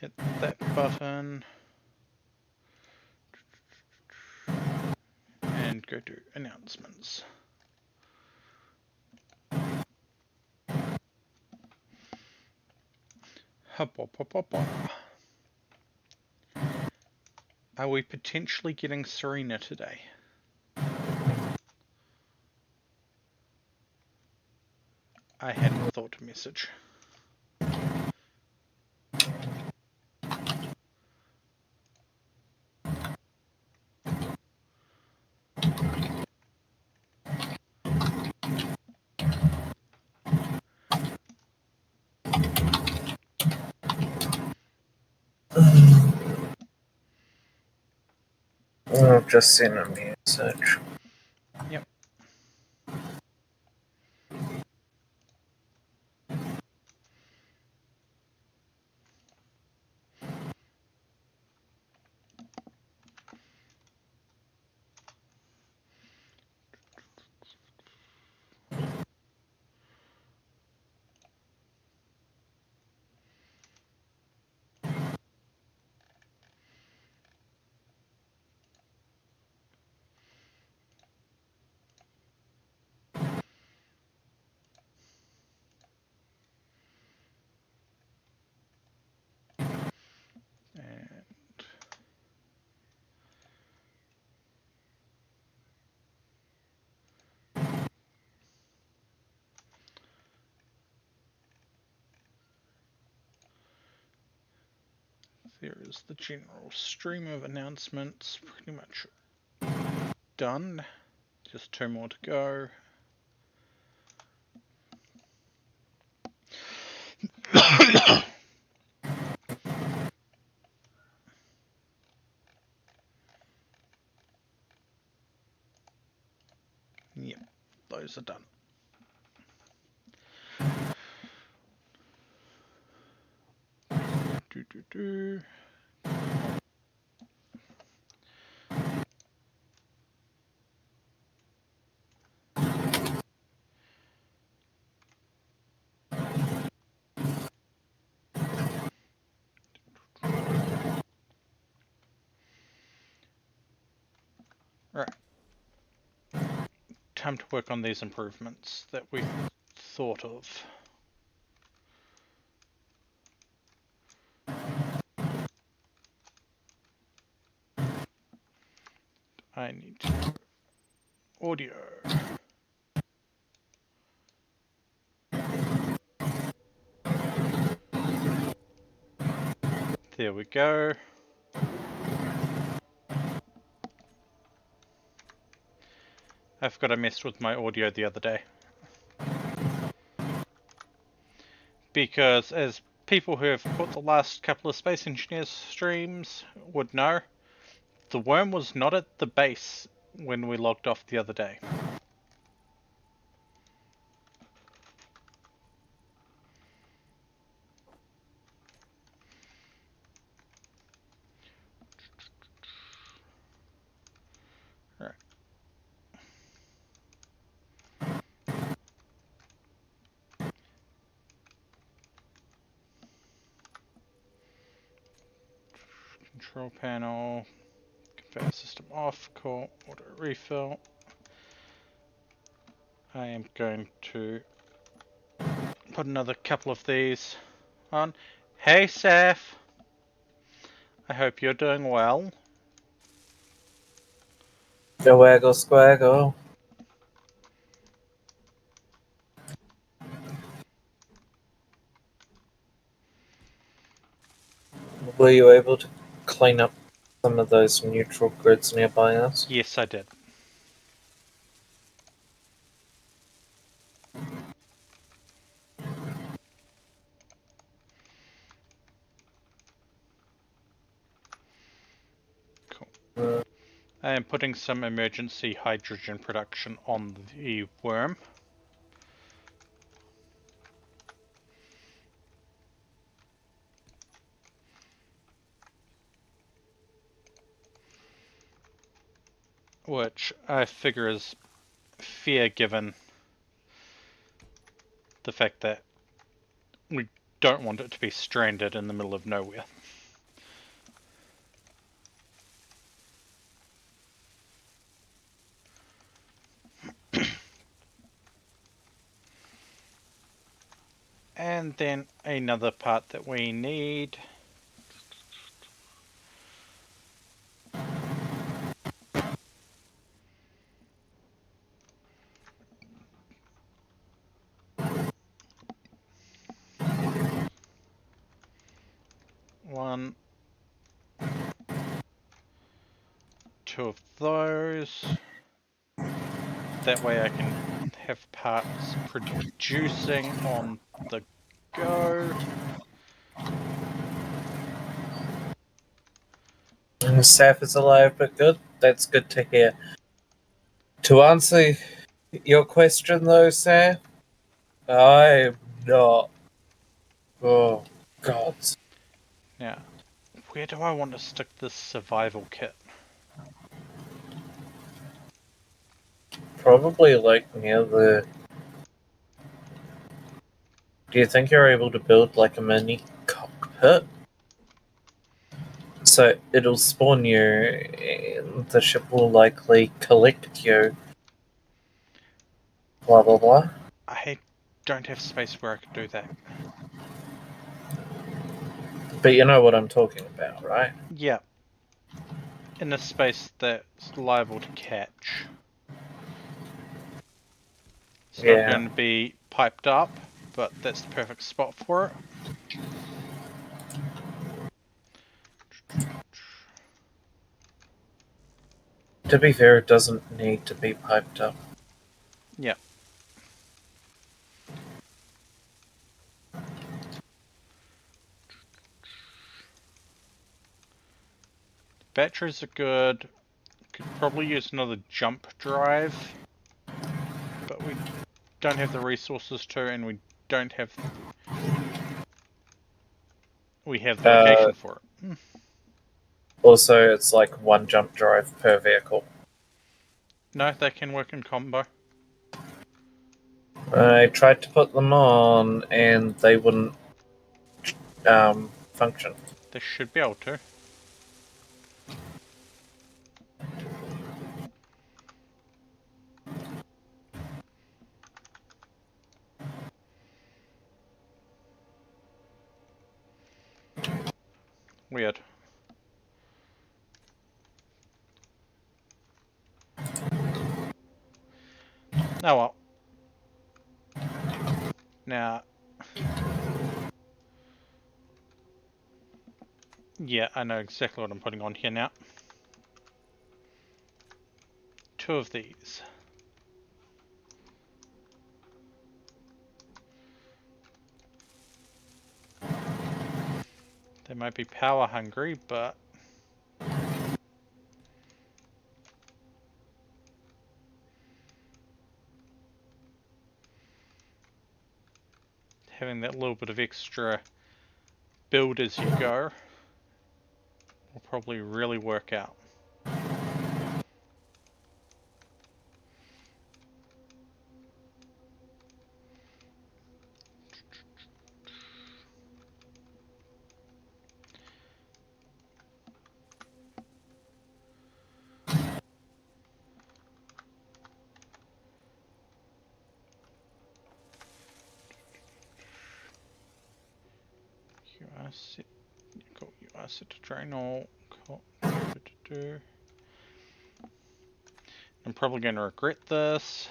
hit that button and go to announcements. Hop, hop, hop, hop, hop. Are we potentially getting Serena today? I hadn't thought to message. I've just seen a message. Yep. And there is the general stream of announcements, pretty much done. Just 2 more to go. Yep, those are done. Do. Right. Time to work on these improvements that we thought of. I need to go audio. There we go. I forgot I messed with my audio the other day. Because as people who have caught the last couple of Space Engineers streams would know, the worm was not at the base when we logged off the other day. Right. Control panel, conveyor system off, call auto refill. I am going to put another couple of these on. Hey Seth, I hope you're doing well. Go waggle squaggle. Were you able to clean up some of those neutral grids nearby us? Yes, I did. Cool. I am putting some emergency hydrogen production on the worm. Which I figure is fair given the fact that we don't want it to be stranded in the middle of nowhere. And then another part that we need. One, two of those. That way I can have parts producing on the go. And Seth is alive, but good. That's good to hear. To answer your question, though, Seth, I'm not. Oh, God. Now, where do I want to stick this survival kit? Probably like near the. Do you think you're able to build like a mini cockpit? So it'll spawn you, and the ship will likely collect you. Blah blah blah. I don't have space where I could do that. But you know what I'm talking about, right? Yeah, in a space that's liable to catch. It's not Yeah. going to be piped up, but that's the perfect spot for it. To be fair, it doesn't need to be piped up. Yeah. Batteries are good. Could probably use another jump drive, but we don't have the resources to, and we don't have. We have the location for it. Also, it's like one jump drive per vehicle. No, they can work in combo. I tried to put them on, and they wouldn't function. They should be able to. Weird. Oh well. Now, yeah, I know exactly what I'm putting on here now. Two of these. They might be power hungry, but having that little bit of extra build as you go will probably really work out. You are set. Cool. You are set to train all. Cool. I'm probably going to regret this.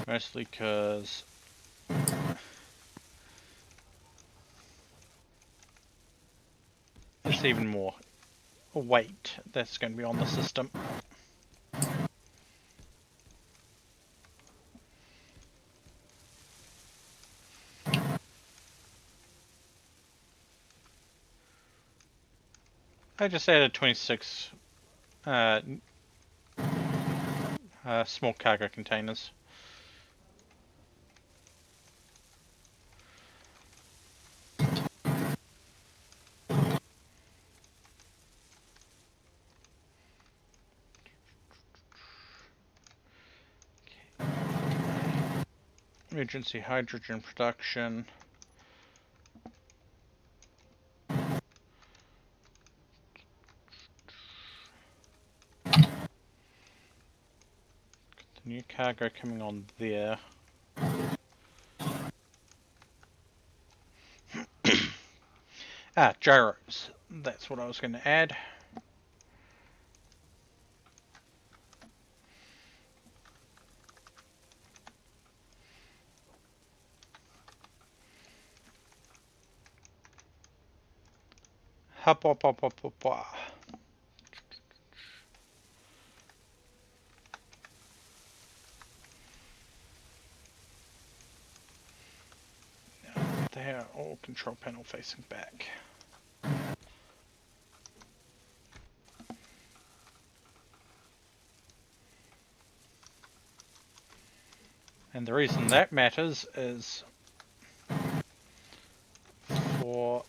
Mostly because there's even more weight that's going to be on the system. I just added 26 small cargo containers. Emergency hydrogen production. The new cargo coming on there. Gyros. That's what I was going to add. Hop, hop, hop, hop, hop, hop. They are all control panel facing back. And the reason that matters is for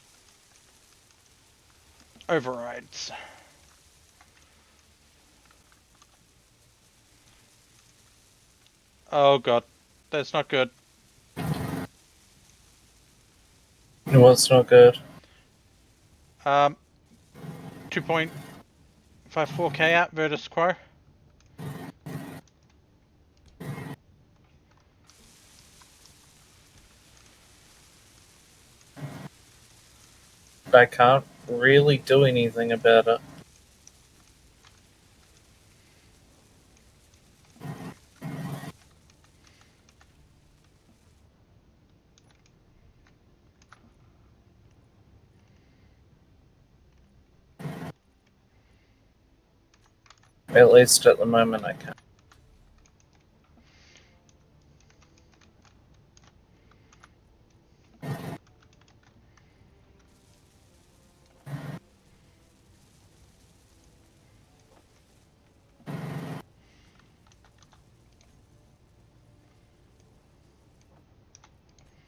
overrides. Oh god, that's not good. What's not good? 2.54k out, Virtus Quo. I can't really do anything about it. At least at the moment I can't.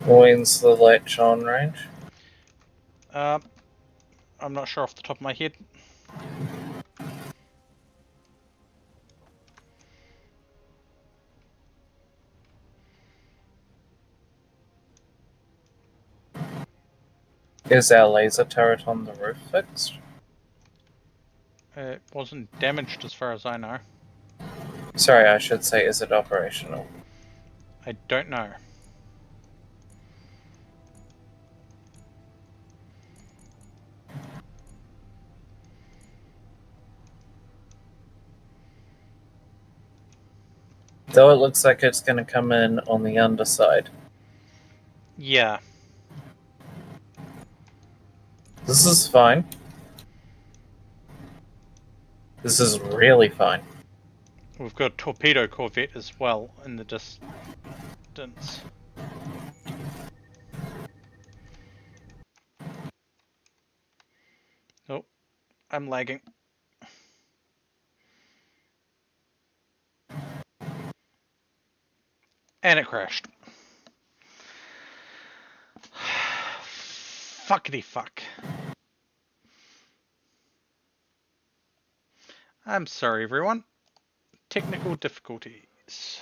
When's the latch on range? I'm not sure off the top of my head. Is our laser turret on the roof fixed? It wasn't damaged as far as I know. Sorry, I should say, is it operational? I don't know. Though it looks like it's going to come in on the underside. Yeah. This is fine. This is really fine. We've got a torpedo corvette as well in the distance. Oh, I'm lagging. And it crashed. Fuckity fuck. I'm sorry, everyone. Technical difficulties.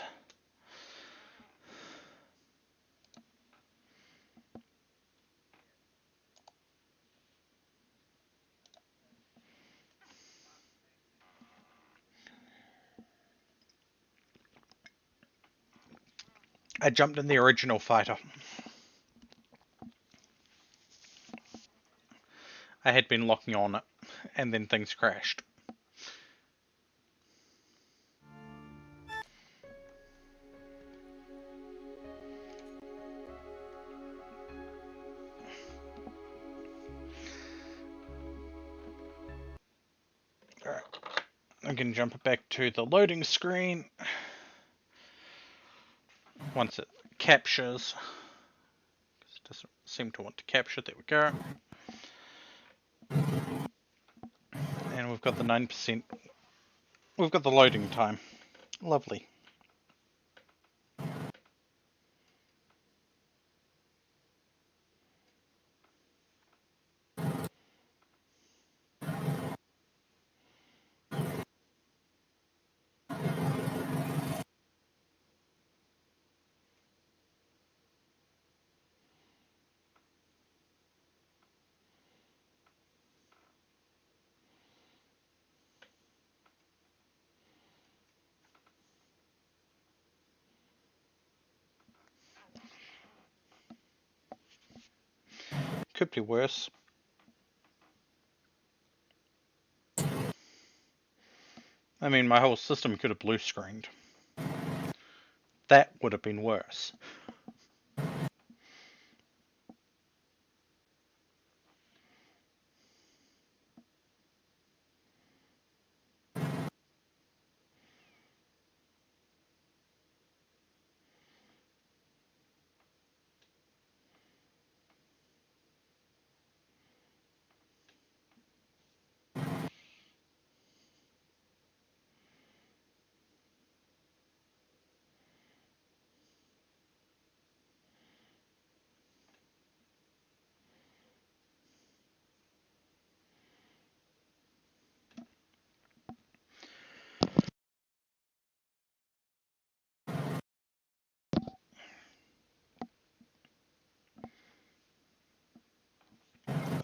I jumped in the original fighter. I had been locking on it, and then things crashed. Alright, I'm going to jump it back to the loading screen. Once it captures, it doesn't seem to want to capture, there we go. And we've got the 9%, we've got the loading time. Lovely. could be worse. I mean, my whole system could have blue screened. That would have been worse.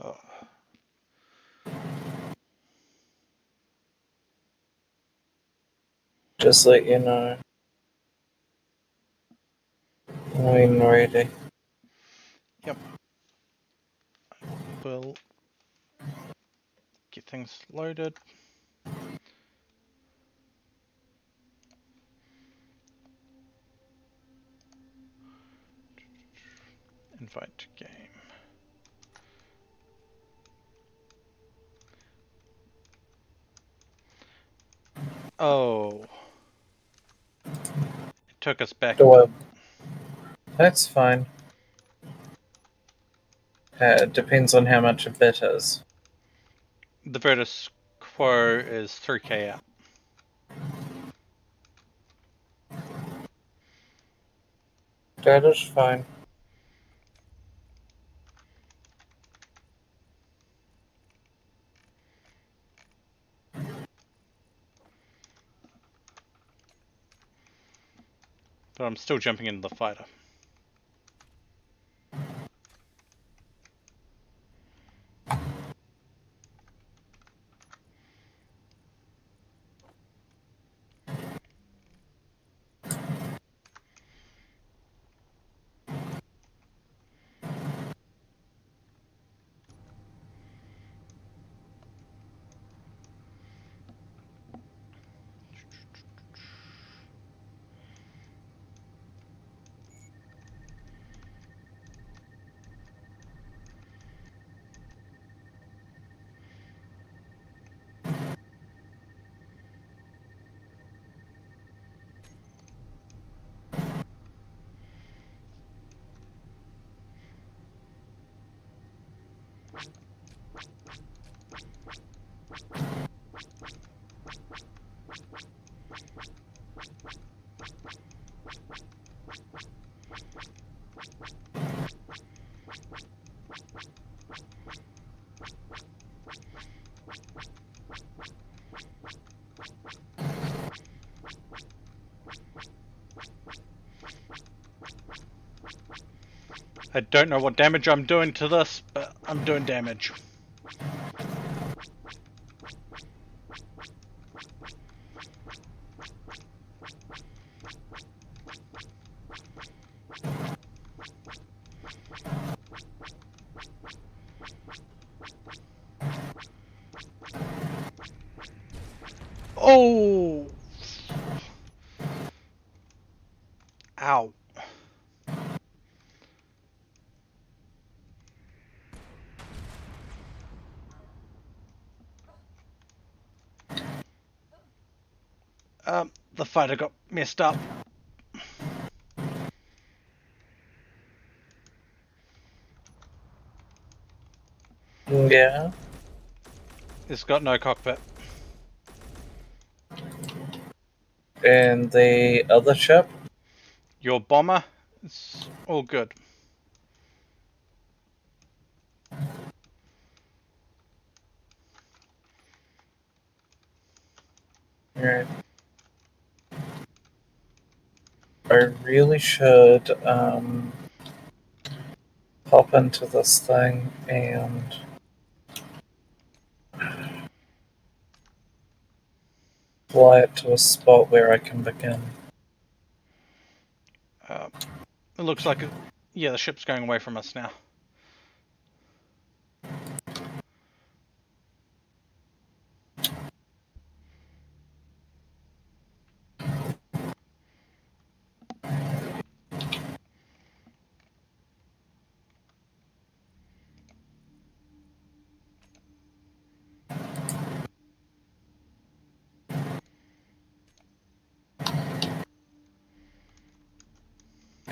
Oh. Just let you know when ready. We'll get things loaded. Invite to game. Oh. It took us back. That's fine. Depends on how much a bit is. The Virtus Quo is 3k out. That is fine. But I'm still jumping into the fighter. I don't know what damage I'm doing to this, but I'm doing damage. Oh! Ow. The fighter got messed up. Yeah. It's got no cockpit. And the other ship? Your bomber, it's all good. Right. I really should hop into this thing and fly it to a spot where I can begin. It looks like, yeah, the ship's going away from us now.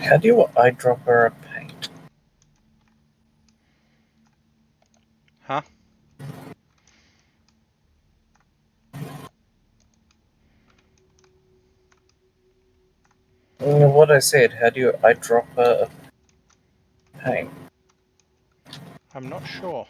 How do you eyedropper a paint? Huh? What I said, how do you eyedropper a paint? I'm not sure.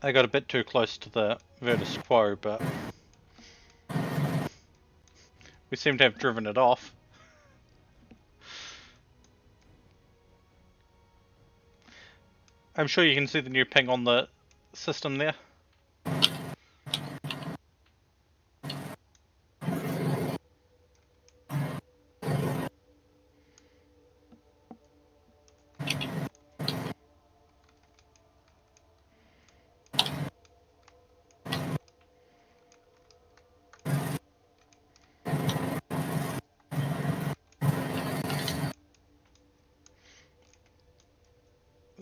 I got a bit too close to the Virtus Quo, but we seem to have driven it off. I'm sure you can see the new ping on the system there.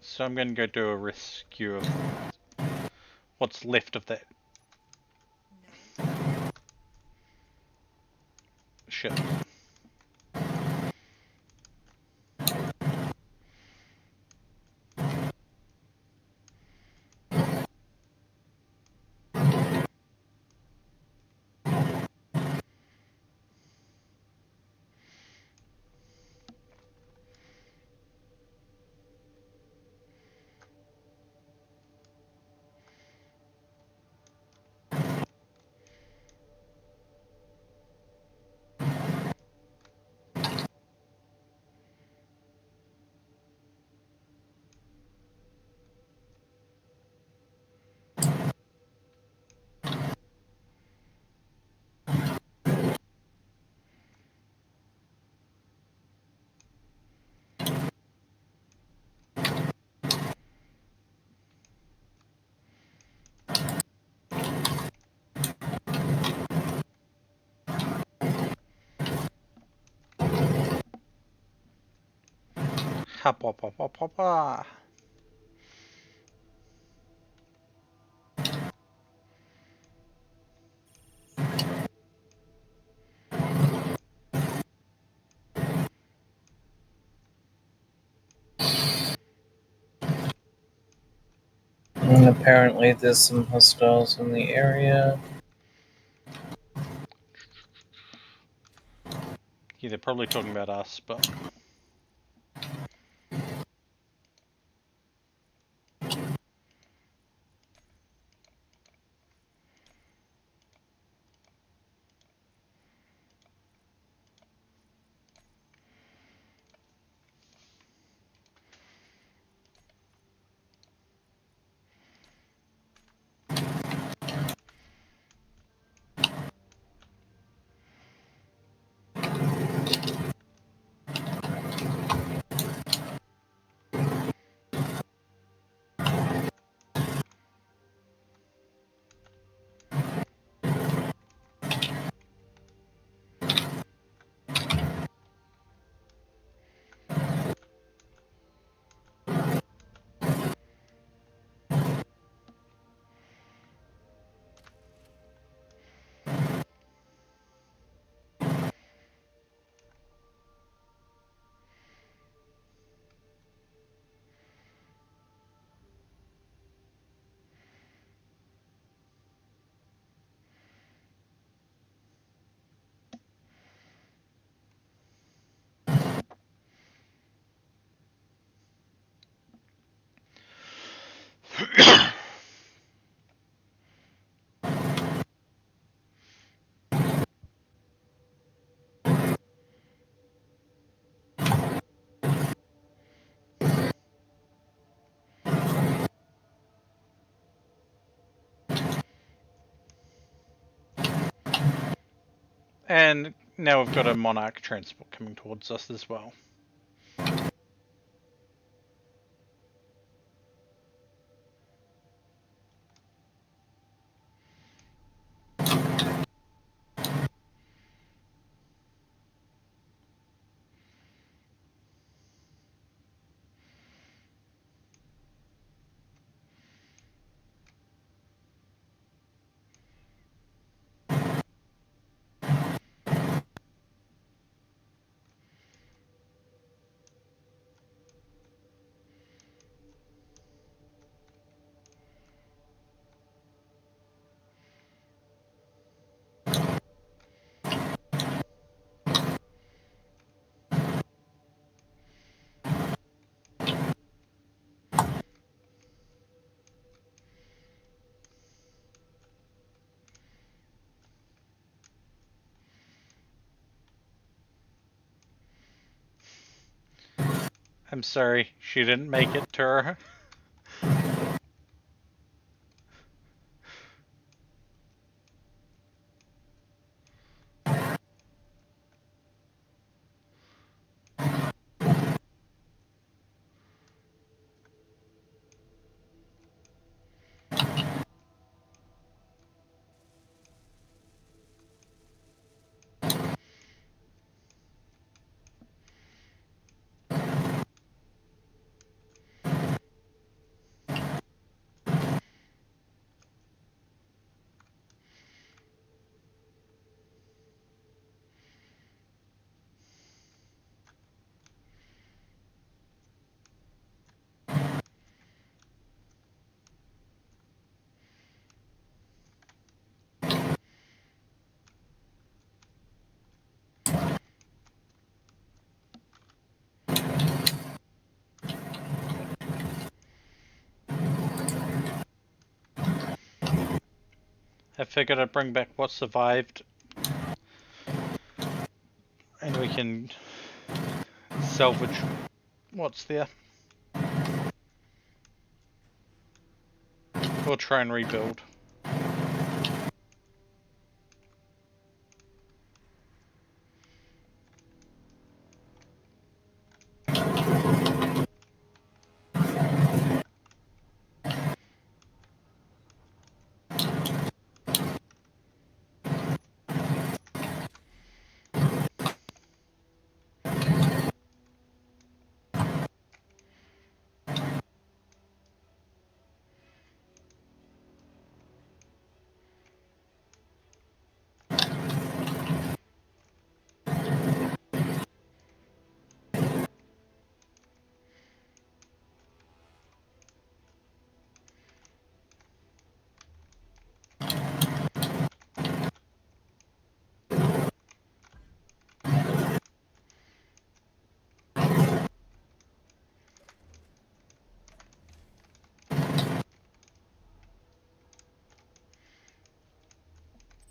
So I'm going to go do a rescue of what's left of that shit. Ha pa pa pa pa pa. And apparently there's some hostiles in the area. Yeah, they're probably talking about us, but And now we've got a Monarch transport coming towards us as well. I'm sorry, she didn't make it to her. I figured I'd bring back what survived. And we can salvage what's there. Or try and rebuild.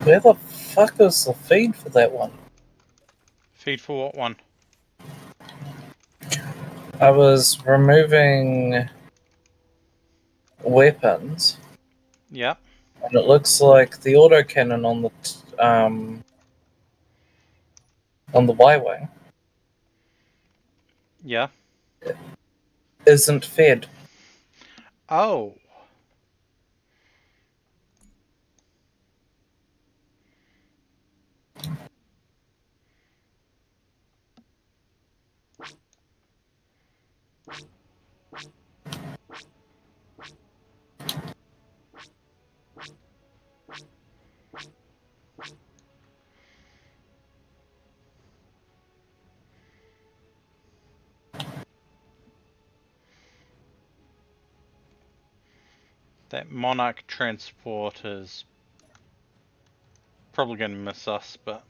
Where the fuck is the feed for that one? Feed for what one? I was removing weapons, Yeah. and it looks like the autocannon on the Y-wing Yeah. isn't fed. Oh. That Monarch transport is probably going to miss us, but...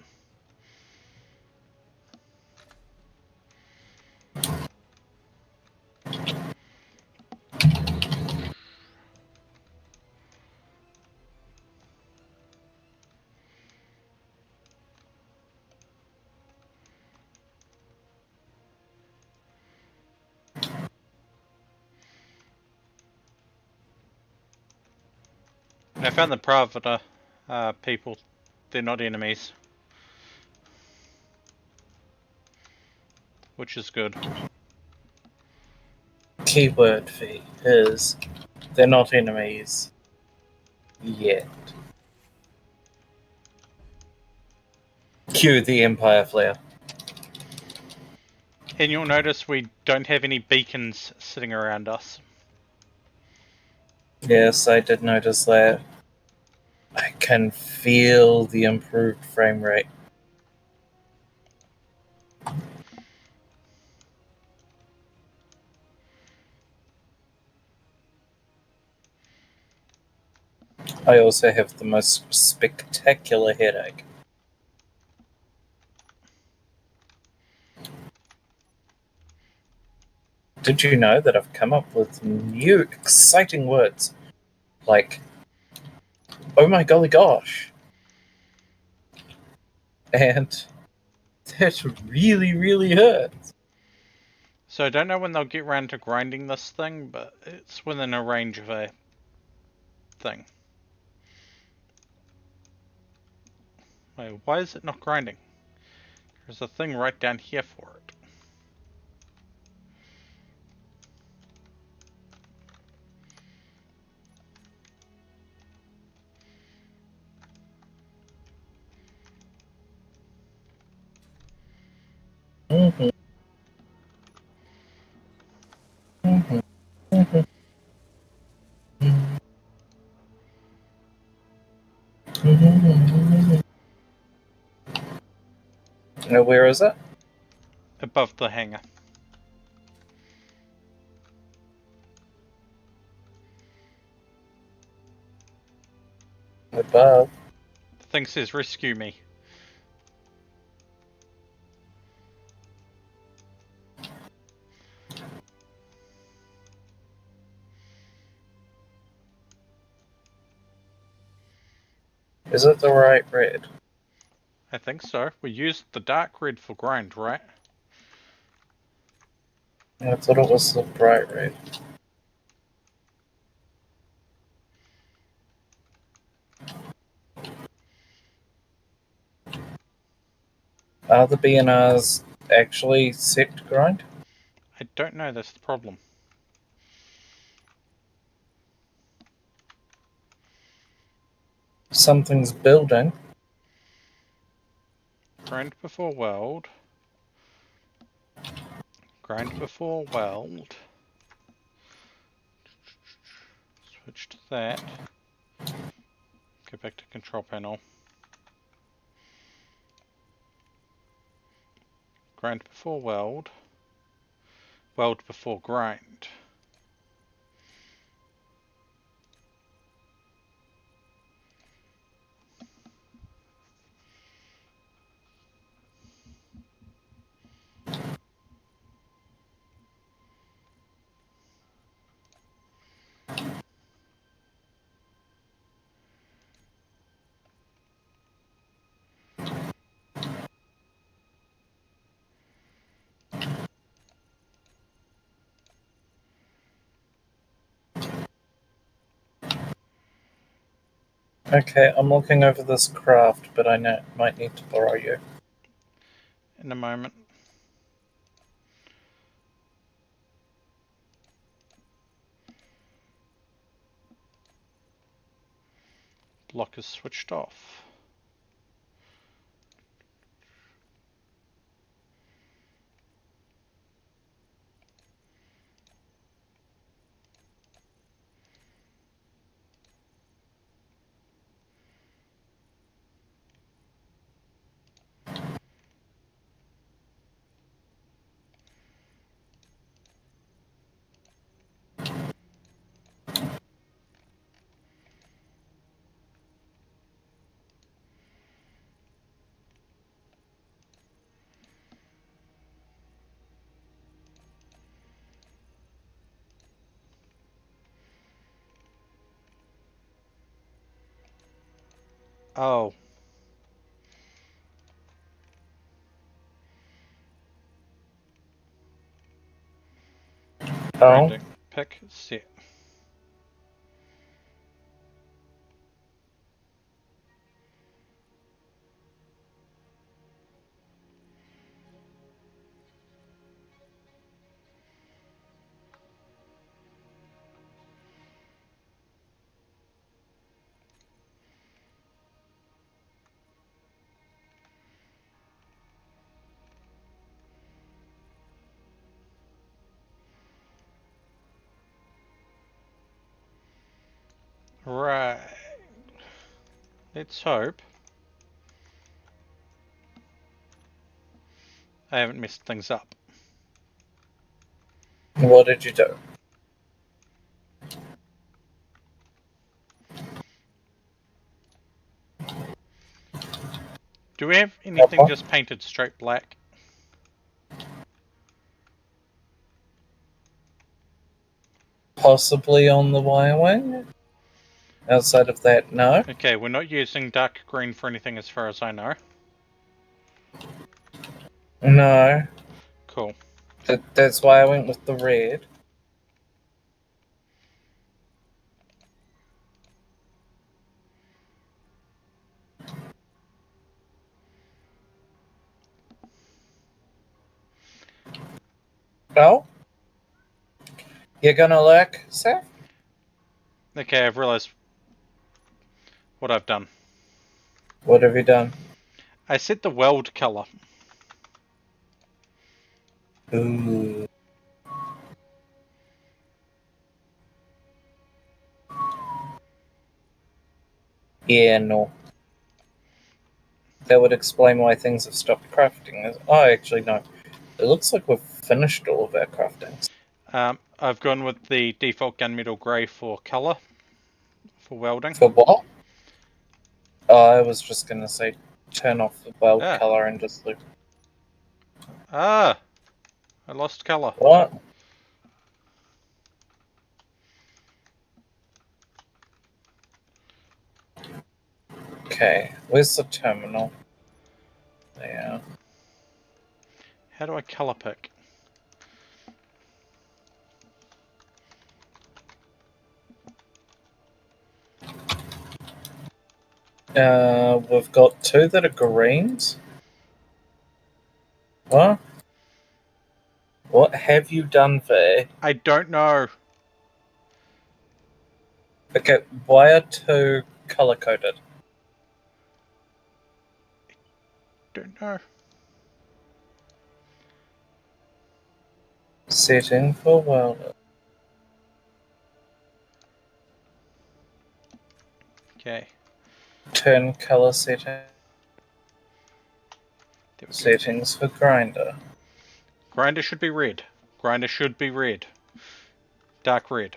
I found the Pravda people. They're not enemies. which is good. Keyword V is they're not enemies yet. Cue the Empire Flare. And you'll notice we don't have any beacons sitting around us. Yes, I did notice that. I can feel the improved frame rate. I also have the most spectacular headache. Did you know that I've come up with new exciting words like, oh my golly gosh, and that really, really hurts. So I don't know when they'll get around to grinding this thing, but it's within a range of a thing. Wait, why is it not grinding? There's a thing right down here for it. Mm-hmm. Mm-hmm. Mm-hmm. Mm-hmm. Now, where is it? Above the hangar. Above. The thing says rescue me. Is it the right red? I think so. We used the dark red for grind, right? I thought it was the bright red. Are the BNRs actually set to grind? I don't know, that's the problem. Something's building. Grind before weld. Grind before weld. Switch to that. Go back to control panel. Grind before weld. Weld before grind. Okay, I'm looking over this craft, but I might need to borrow you. In a moment. Lock is switched off. Oh. Oh, Grinding. Pick, set. Right. Let's hope I haven't messed things up. What did you do? Do we have anything Copper? just painted straight black? Possibly on the Y-Wing? Outside of that, no. Okay, we're not using dark green for anything as far as I know. No. Cool. That's why I went with the red. Oh? You're gonna look, Seth? Okay, I've realized what I've done. What have you done? I set the weld color. Ooh. Yeah, no. That would explain why things have stopped crafting. Oh, actually, no. It looks like we've finished all of our craftings. I've gone with the default gunmetal grey for color, for welding. For what? Oh, I was just gonna say turn off the weld Ah, color and just look. I lost color. What? Okay, where's the terminal? There. How do I color pick? We've got two that are greens. What? What have you done there? I don't know. Okay, why are two color coded? Don't know. Setting for welder. Okay, Turn color setting. there we go. Settings for grinder. Grinder should be red. Grinder should be red. Dark red.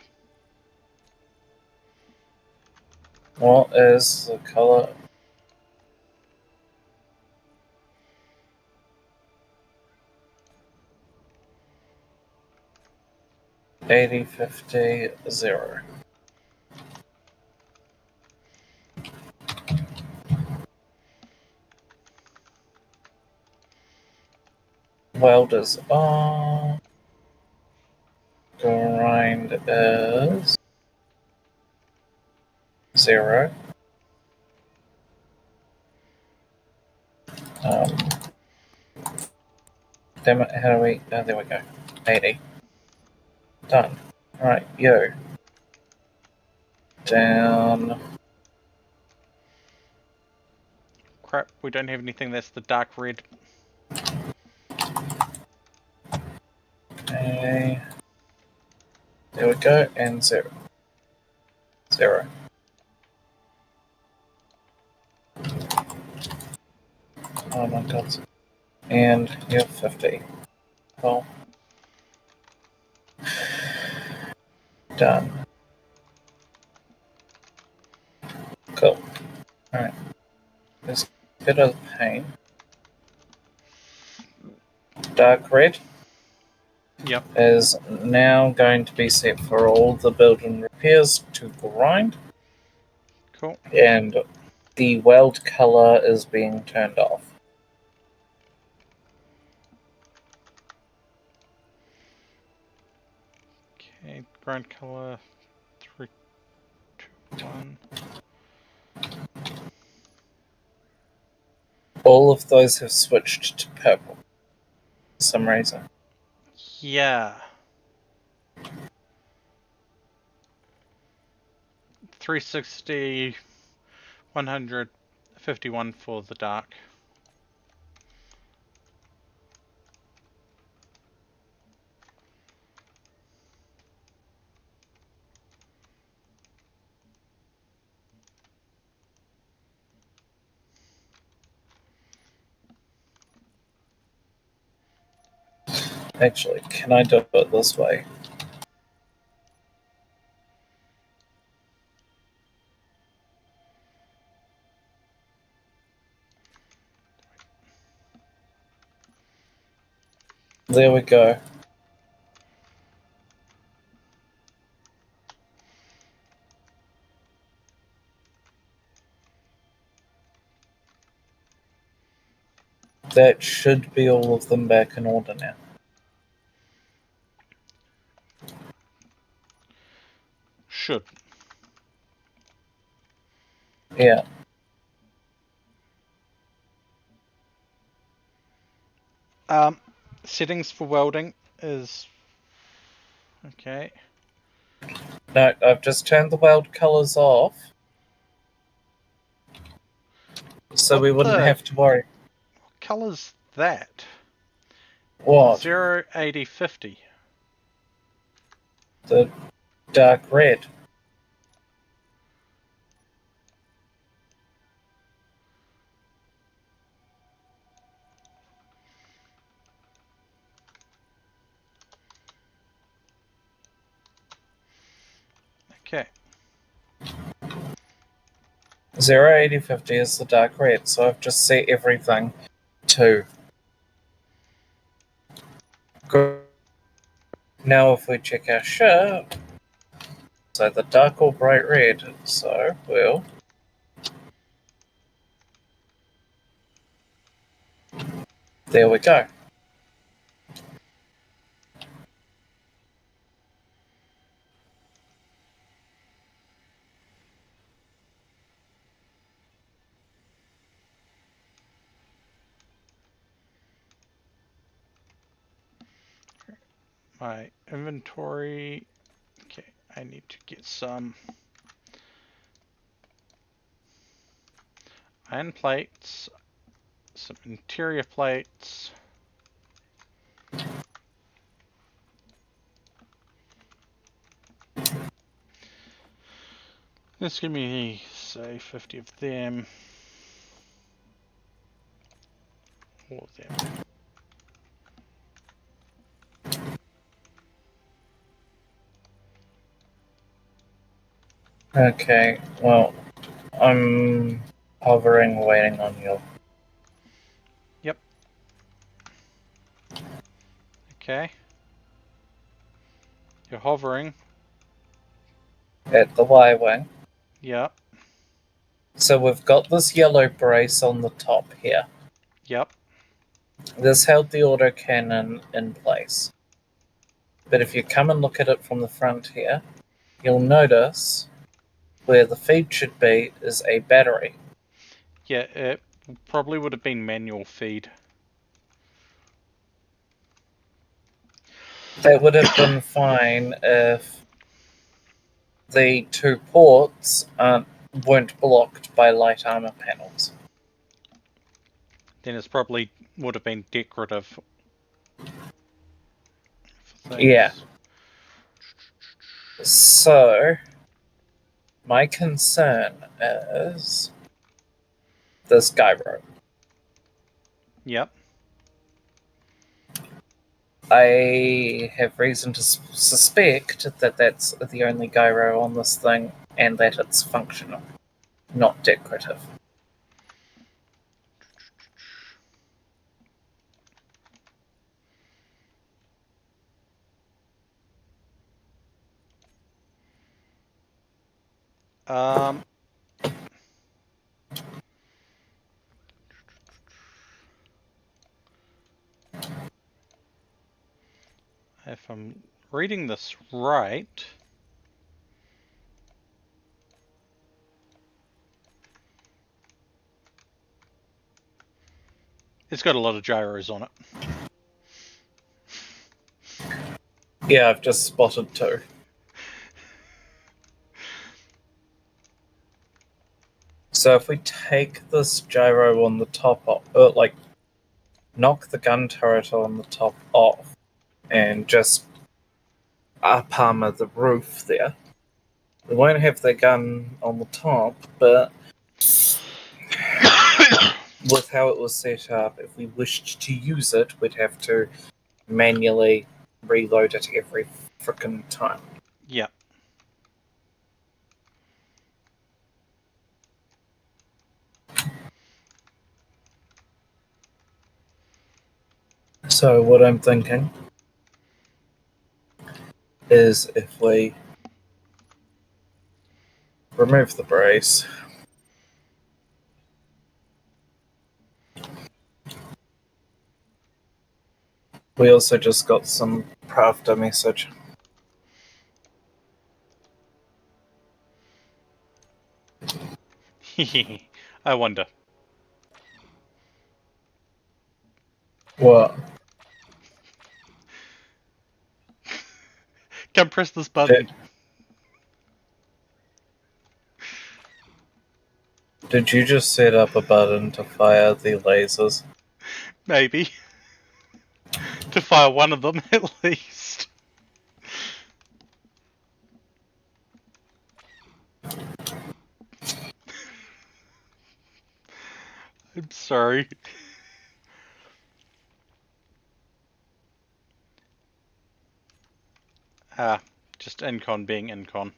What is the color? $80, $50, $0. Welders on. Grind is 0. Um, Damn it, how do we. Oh, there we go. 80. Done. Alright, yo. Down. Crap, we don't have anything that's the dark red. Okay. There we go, and 0. 0. Oh my god. And you're 50. Well. Done. Cool. Alright. Let's get a paint. Dark red Yep, is now going to be set for all the building repairs to grind, cool. and the weld color is being turned off. Okay, grind color 3, 2, 1. All of those have switched to purple for some reason. Yeah. 360, 151 for the dark. Actually, can I do it this way? There we go. That should be all of them back in order now. Should. Yeah. Settings for welding is okay. No, I've just turned the weld colours off. So we wouldn't have to worry. What colour's that? What? 08050. The dark red. Okay. 08050 is the dark red, so I've just set everything to. Good. Now if we check our ship, so the dark or bright red, so we'll. There we go. My inventory. Okay, I need to get some iron plates, some interior plates. Let's give me, say, 50 of them. All of them. Okay, well, I'm hovering, waiting on you. Yep. Okay. You're hovering. At the Y-wing. Yep. So we've got this yellow brace on the top here. Yep. This held the autocannon in place. But if you come and look at it from the front here, you'll notice where the feed should be is a battery. Yeah, it probably would have been manual feed. That would have been fine if the two ports weren't blocked by light armor panels. Then it's probably would have been decorative. Yeah. So, my concern is this gyro. Yep. I have reason to suspect that that's the only gyro on this thing and that it's functional, not decorative. If I'm reading this right, it's got a lot of gyros on it. Yeah, I've just spotted two. So if we take this gyro on the top off, knock the gun turret on the top off and just up armor the roof there, we won't have the gun on the top, but with how it was set up, if we wished to use it, we'd have to manually reload it every frickin' time. Yeah. So what I'm thinking is if we remove the brace, we also just got some Pravda message. I wonder. What? Come press this button. Did you just set up a button to fire the lasers? Maybe. To fire one of them at least. I'm sorry. Just Incon being Incon.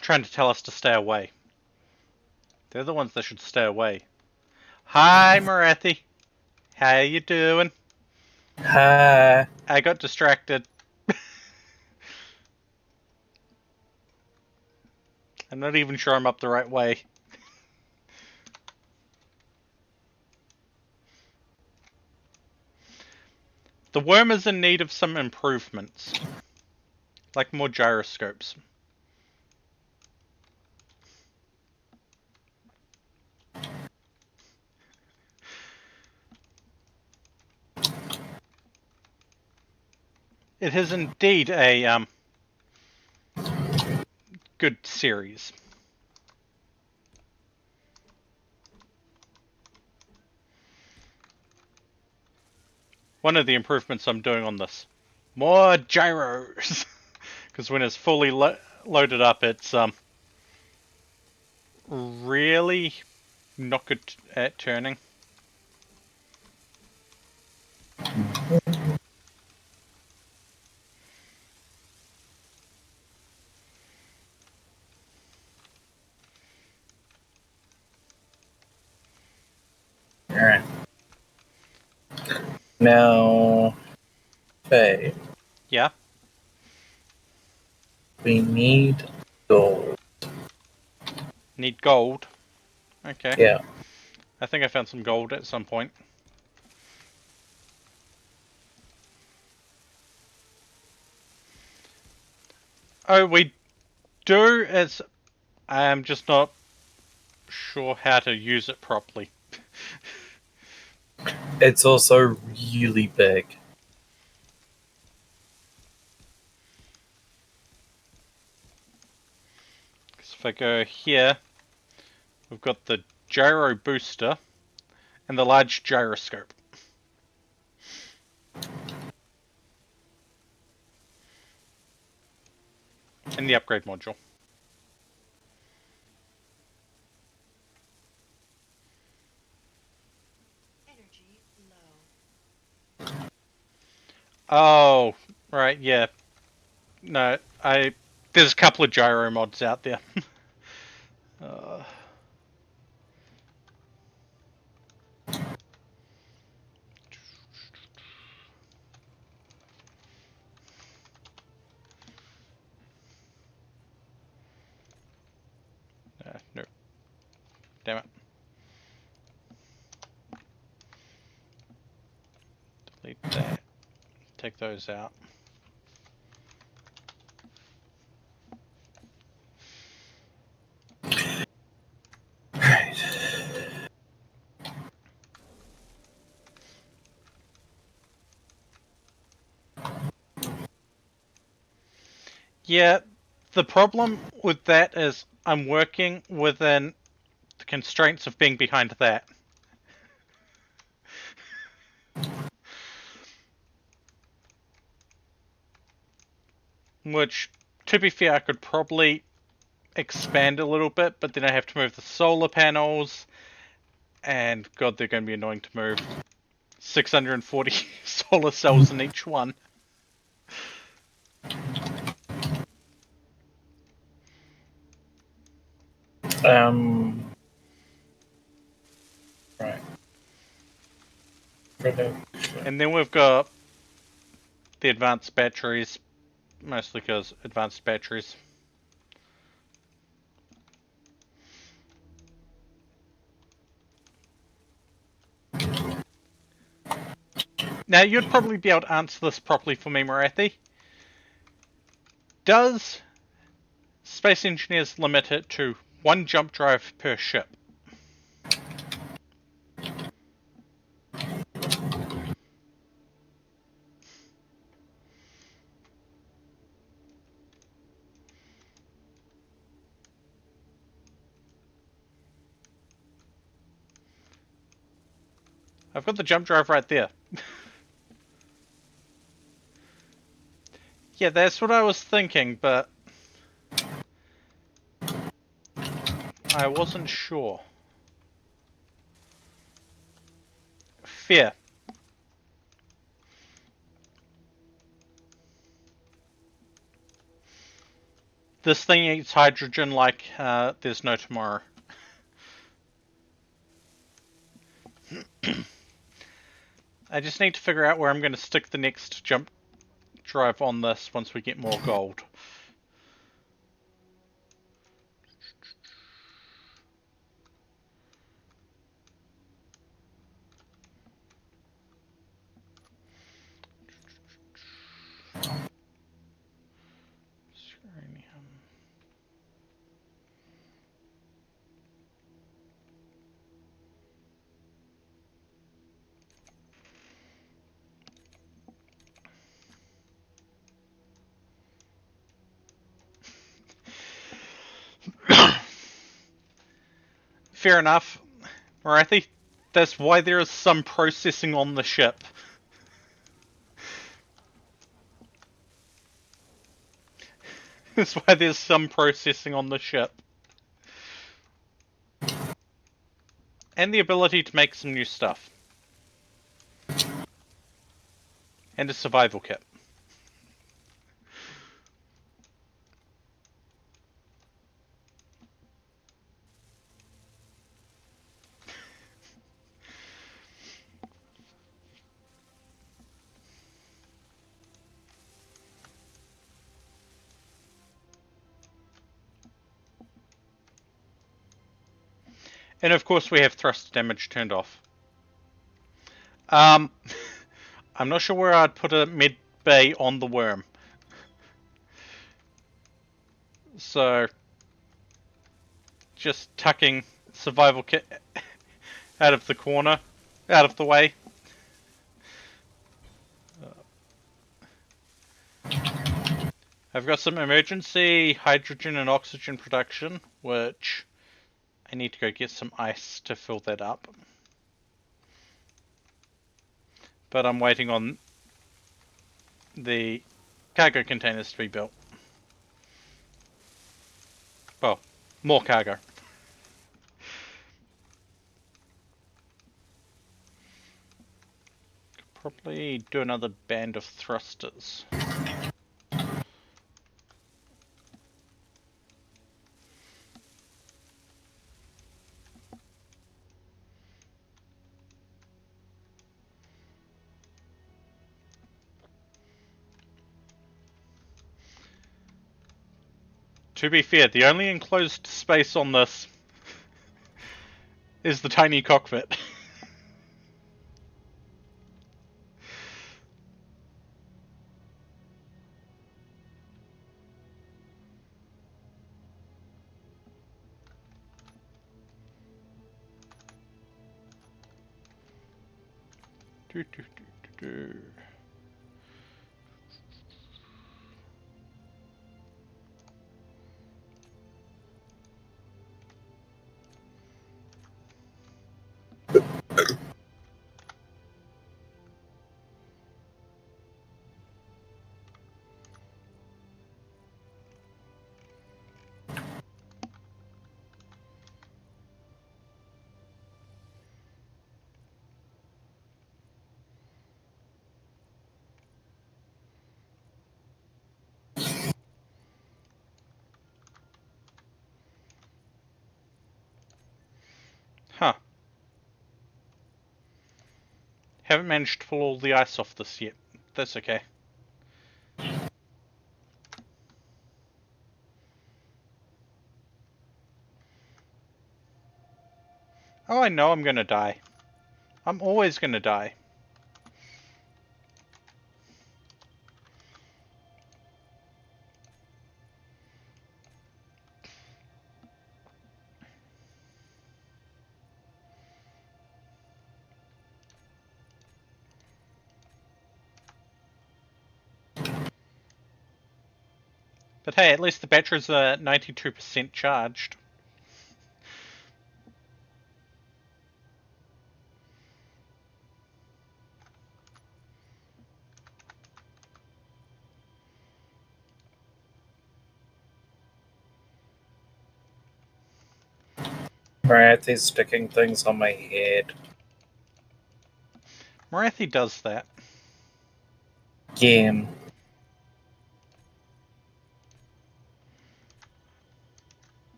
Trying to tell us to stay away. They're the ones that should stay away. Hi, Marathi. How you doing? Hi. I got distracted. I'm not even sure I'm up the right way. The worm is in need of some improvements. Like more gyroscopes. It is indeed a good series. One of the improvements I'm doing on this. More gyros! Because when it's fully loaded up, it's really not good at turning. Alright. Now, Faye, Yeah? we need gold. Need gold. Okay. Yeah. I think I found some gold at some point. Oh, we do. I'm just not sure how to use it properly. It's also really big. So if I go here, we've got the gyro booster and the large gyroscope. And the upgrade module. Energy low. Oh, right, yeah. No, there's a couple of gyro mods out there. No. Damn it. Delete that. Take those out. Right. Yeah, the problem with that is I'm working within the constraints of being behind that. Which, to be fair, I could probably expand a little bit, but then I have to move the solar panels, And god, they're going to be annoying to move. 640 solar cells in each one. Right. Production. And then we've got the advanced batteries, mostly because advanced batteries. Now, you'd probably be able to answer this properly for me, Marathi. Does Space Engineers limit it to one jump drive per ship? I've got the jump drive right there. Yeah, that's what I was thinking, but I wasn't sure. Fair. This thing eats hydrogen like there's no tomorrow. I just need to figure out where I'm going to stick the next jump drive on this once we get more gold. Fair enough, Marathi. That's why there is some processing on the ship. That's why there's some processing on the ship. And the ability to make some new stuff. And a survival kit. And of course we have thrust damage turned off. I'm not sure where I'd put a med bay on the worm. So, just tucking survival kit out of the corner, out of the way. I've got some emergency hydrogen and oxygen production, which I need to go get some ice to fill that up. But I'm waiting on the cargo containers to be built. Well, more cargo. Could probably do another band of thrusters. To be fair, the only enclosed space on this is the tiny cockpit. do, do, do, do. Haven't managed to pull all the ice off this yet. That's okay. Oh, I know I'm gonna die. I'm always gonna die. But hey, at least the batteries are 92% charged. Morathi's sticking things on my head. Morathi does that. Game.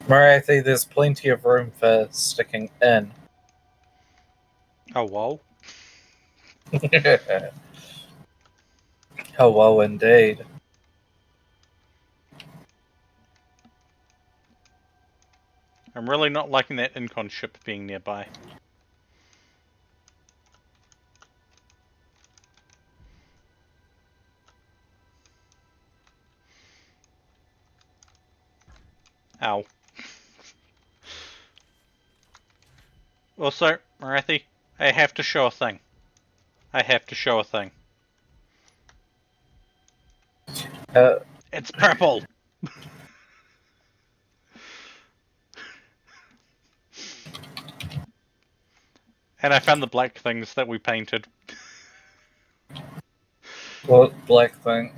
Morathi, there's plenty of room for sticking in. Oh, whoa. Oh, well, indeed. I'm really not liking that Incon ship being nearby. Ow. Also, Morathi, I have to show a thing. I have to show a thing. It's purple! And I found the black things that we painted. What black thing?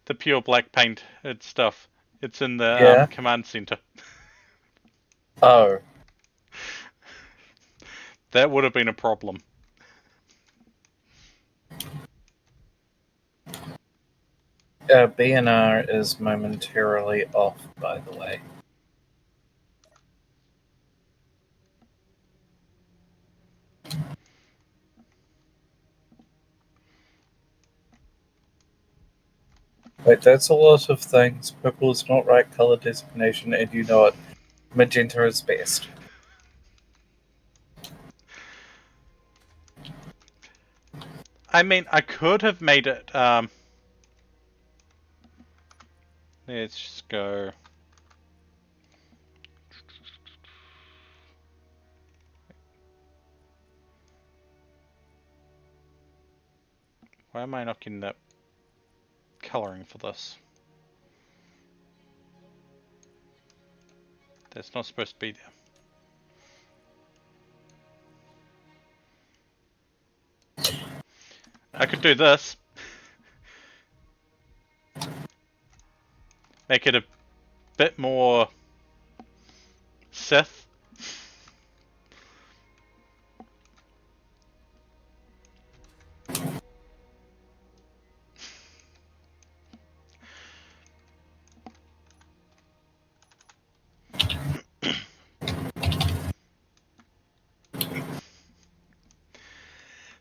The pure black paint stuff. It's in the Yeah. command center. Oh. That would have been a problem. BNR is momentarily off, by the way. Wait, that's a lot of things. Purple is not right color designation, and you know it. Magenta is best. I mean, I could have made it, let's just go. Why am I not getting that coloring for this? That's not supposed to be there. I could do this. Make it a bit more Sith.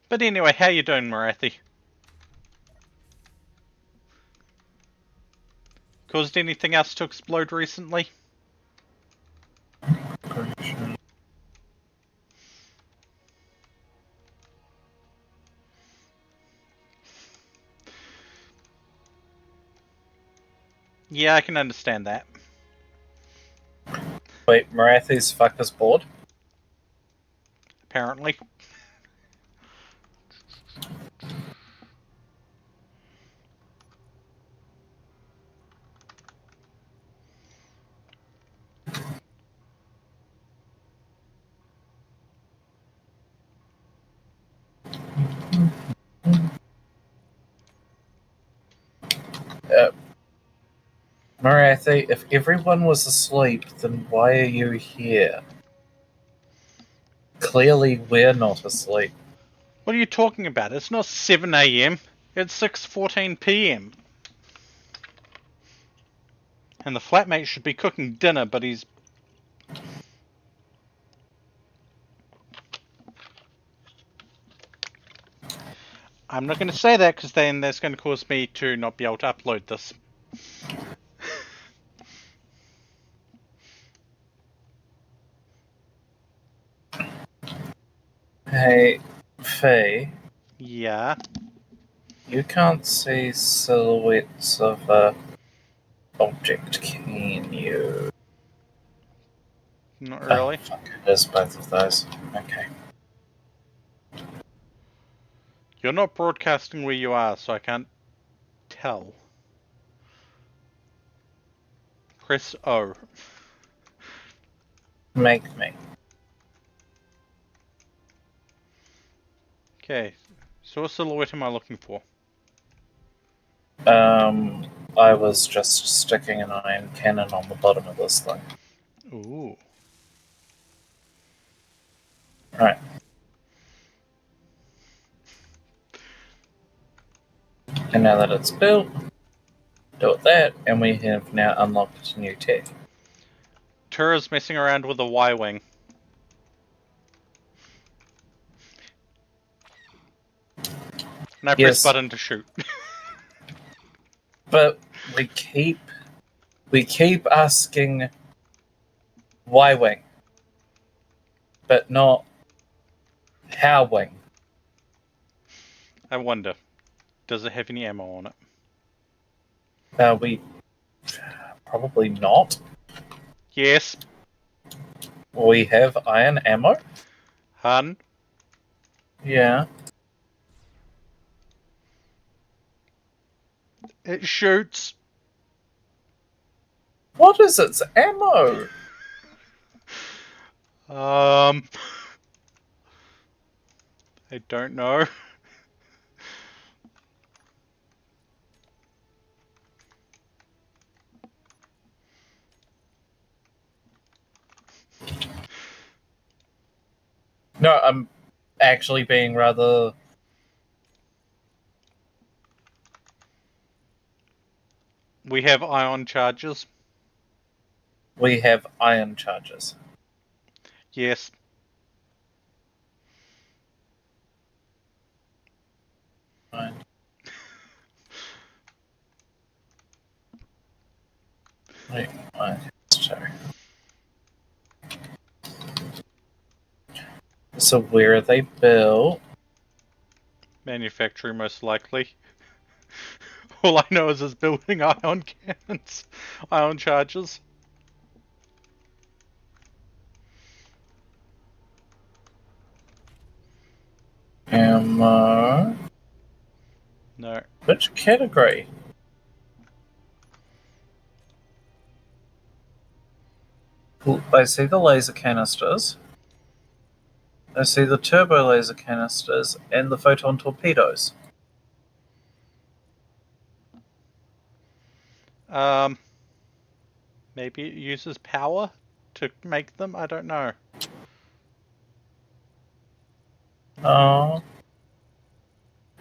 But anyway, how you doing, Morathi? Caused anything else to explode recently? Yeah, I can understand that. Wait, Morathi's fuckers board? Apparently. Morathi, if everyone was asleep, then why are you here? Clearly, we're not asleep. What are you talking about? It's not 7 AM. It's 6:14 p.m. And the flatmate should be cooking dinner, but he's... I'm not going to say that because then that's going to cause me to not be able to upload this. Hey, Faye, Yeah, you can't see silhouettes of a object, can you? not Oh, really. fuck, it is both of those. Okay. You're not broadcasting where you are, so I can't tell. Press O. Make me. Okay, so what silhouette am I looking for? I was just sticking an iron cannon on the bottom of this thing. Ooh. Right. And now that it's built, do it that, and we have now unlocked new tech. Tura's messing around with a Y-wing. And I press Yes. button to shoot. But we keep asking Y-wing, but not how wing. I wonder, does it have any ammo on it? We probably not. Yes. We have iron ammo. Hun. Yeah. It shoots. What is its ammo? I don't know. No, I'm actually being rather. We have ion charges. We have iron charges. Yes. Right. Wait, right. So where are they built? Manufacturing, most likely. All I know is it's building ion cannons. Ion charges. Ammo. No. Which category? I see the laser canisters. I see the turbo laser canisters and the photon torpedoes. Maybe it uses power to make them? I don't know. Oh.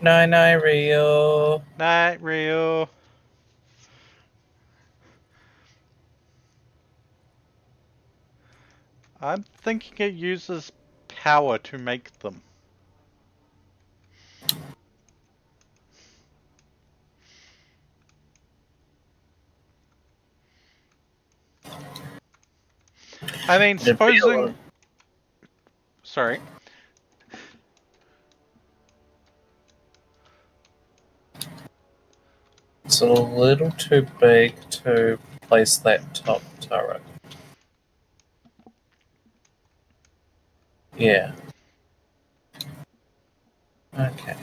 No, real. Not real. I'm thinking it uses power to make them. I mean, supposing... Sorry. It's a little too big to place that top turret. Yeah. Okay.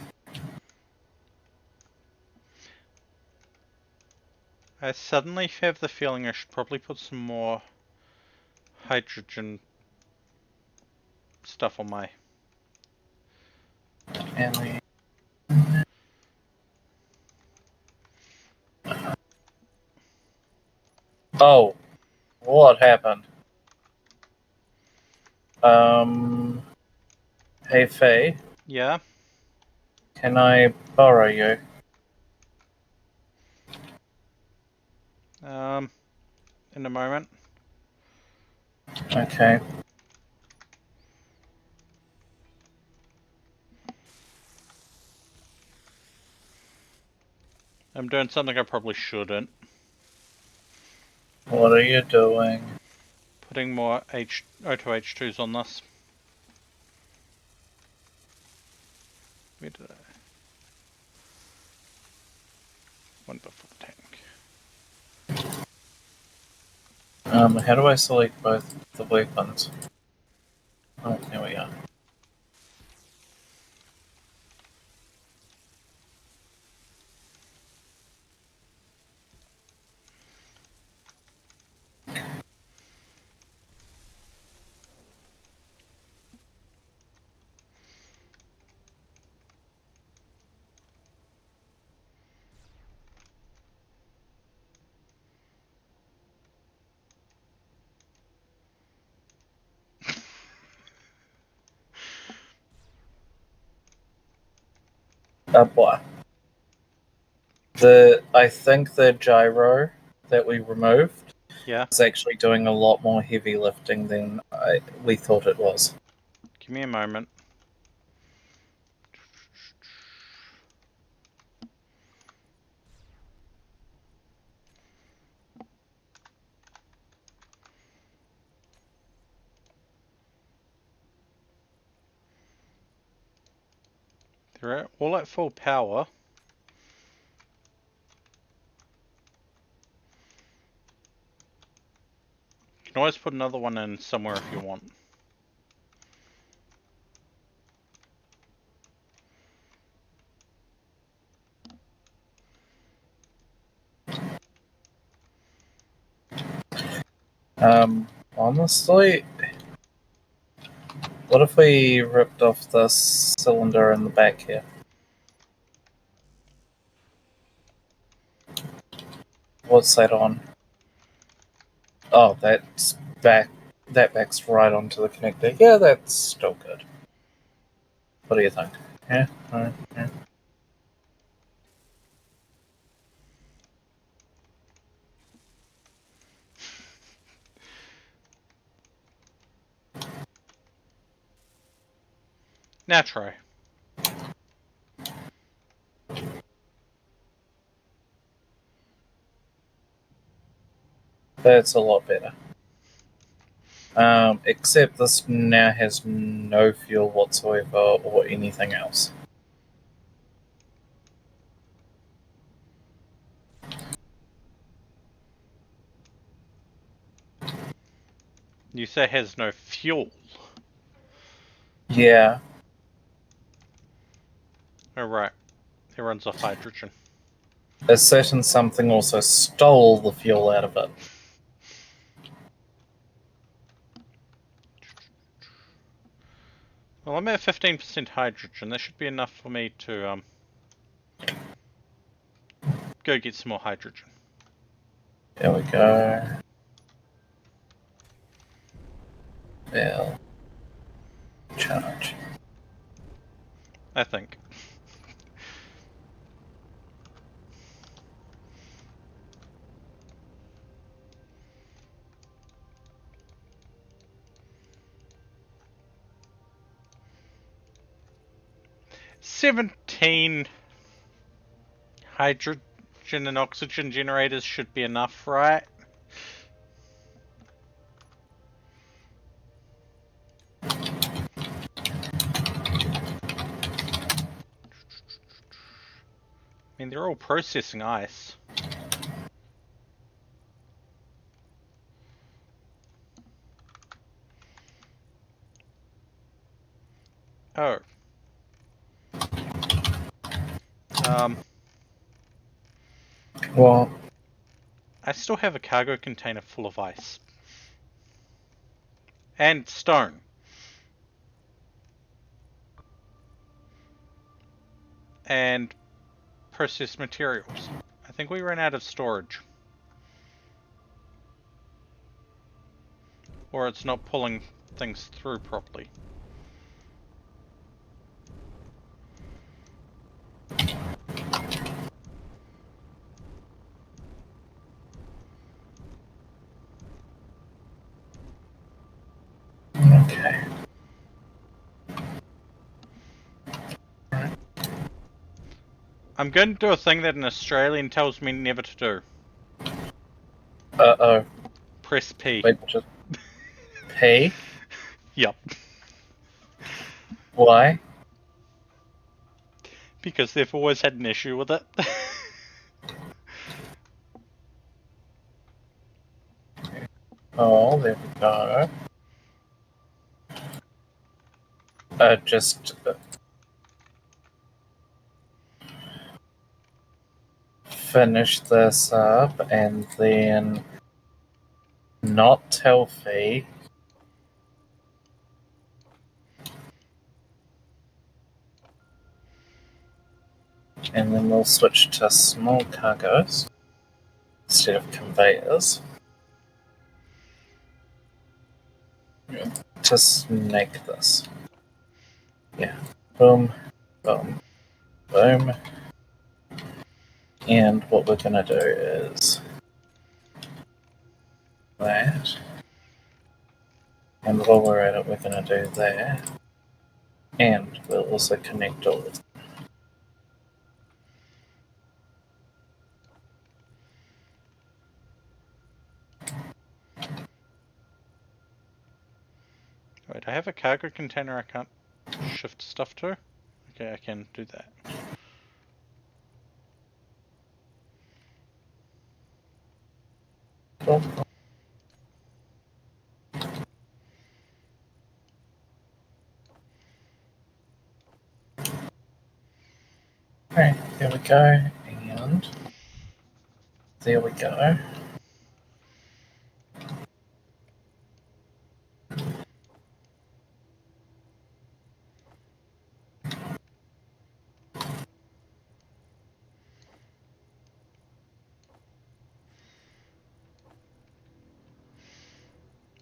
I suddenly have the feeling I should probably put some more hydrogen stuff on my... And we... Oh. What happened? Hey Faye, Yeah? can I borrow you? In a moment. Okay. I'm doing something I probably shouldn't. What are you doing? Putting more O2H2s on this. Where did I? Wonderful tank. How do I select both the weapons? Oh, here we are. Boy. I think the gyro that we removed Yeah, is actually doing a lot more heavy lifting than we thought it was. give me a moment. They're all at full power. You can always put another one in somewhere if you want. Honestly, what if we ripped off this cylinder in the back here? What's that on? Oh, that's back. That backs right onto the connector. Yeah, that's still good. What do you think? Yeah, alright, yeah. Now try. That's a lot better. Except this now has no fuel whatsoever or anything else. You say it has no fuel. Yeah, Oh right, it runs off hydrogen. a certain something also stole the fuel out of it. Well, I'm at 15% hydrogen. That should be enough for me to go get some more hydrogen. There we go. Well, charge. I think. "17 hydrogen and oxygen generators should be enough, right?" I mean, they're all processing ice. Oh. Well, I still have a cargo container full of ice. And stone. And processed materials. I think we ran out of storage. Or it's not pulling things through properly. I'm going to do a thing that an Australian tells me never to do. Uh-oh. Press P. Wait, just... P? Yup. Why? Because they've always had an issue with it. Oh, there we go. Just... finish this up and then not tell Fee. And then we'll switch to small cargoes instead of conveyors. To snake this. Yeah. Boom, boom, boom. And what we're gonna do is that. And while we're at it, we're gonna do that. And we'll also connect all of them. Wait, I have a cargo container I can't shift stuff to? Okay, I can do that. Boom. Alright, there we go. And there we go.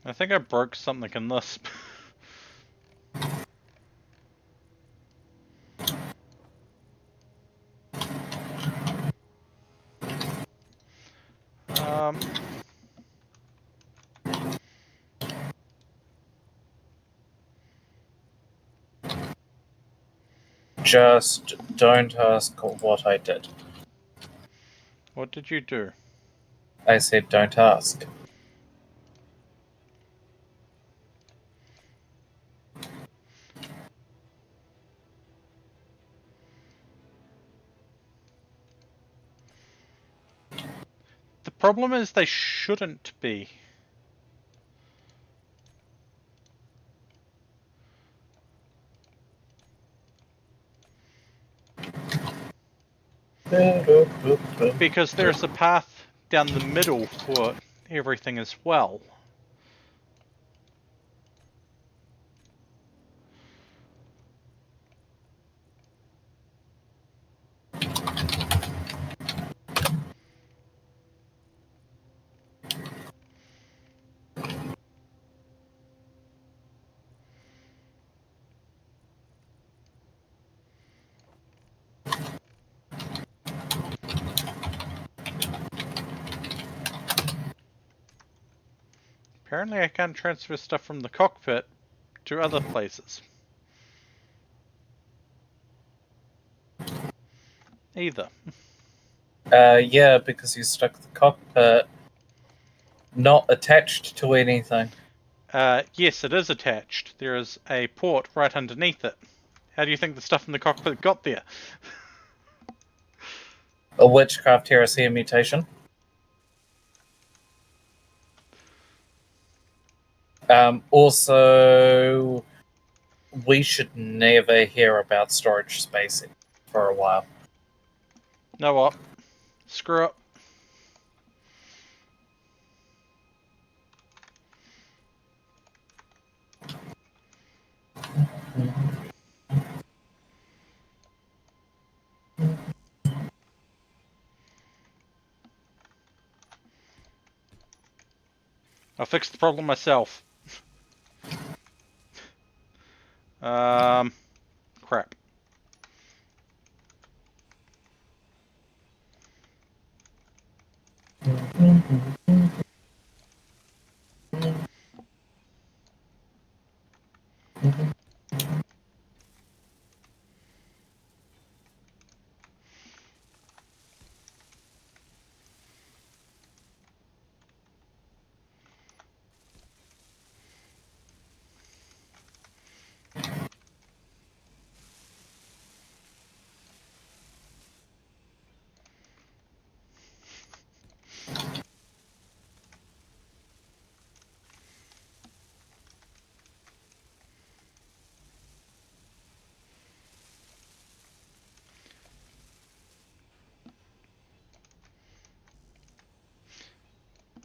I think I broke something in this. um... Just don't ask what I did. What did you do? I said don't ask. The problem is they shouldn't be. Because there's a path down the middle for everything as well. Apparently I can't transfer stuff from the cockpit to other places. Either. Yeah, because you stuck the cockpit not attached to anything. Yes, it is attached. There is a port right underneath it. How do you think the stuff in the cockpit got there? A witchcraft heresy mutation. Also, we should never hear about storage spacing for a while. Know what? Screw it. I'll fix the problem myself. Crap.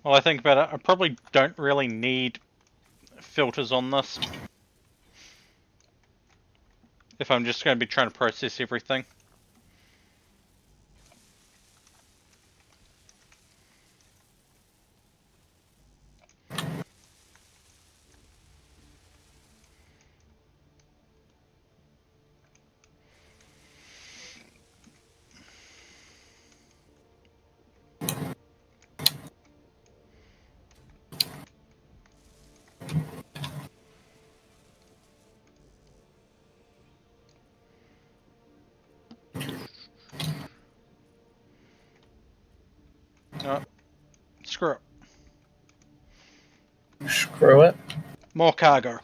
Well, I think about it, I probably don't really need filters on this if I'm just going to be trying to process everything. No, screw it. Screw it. More cargo.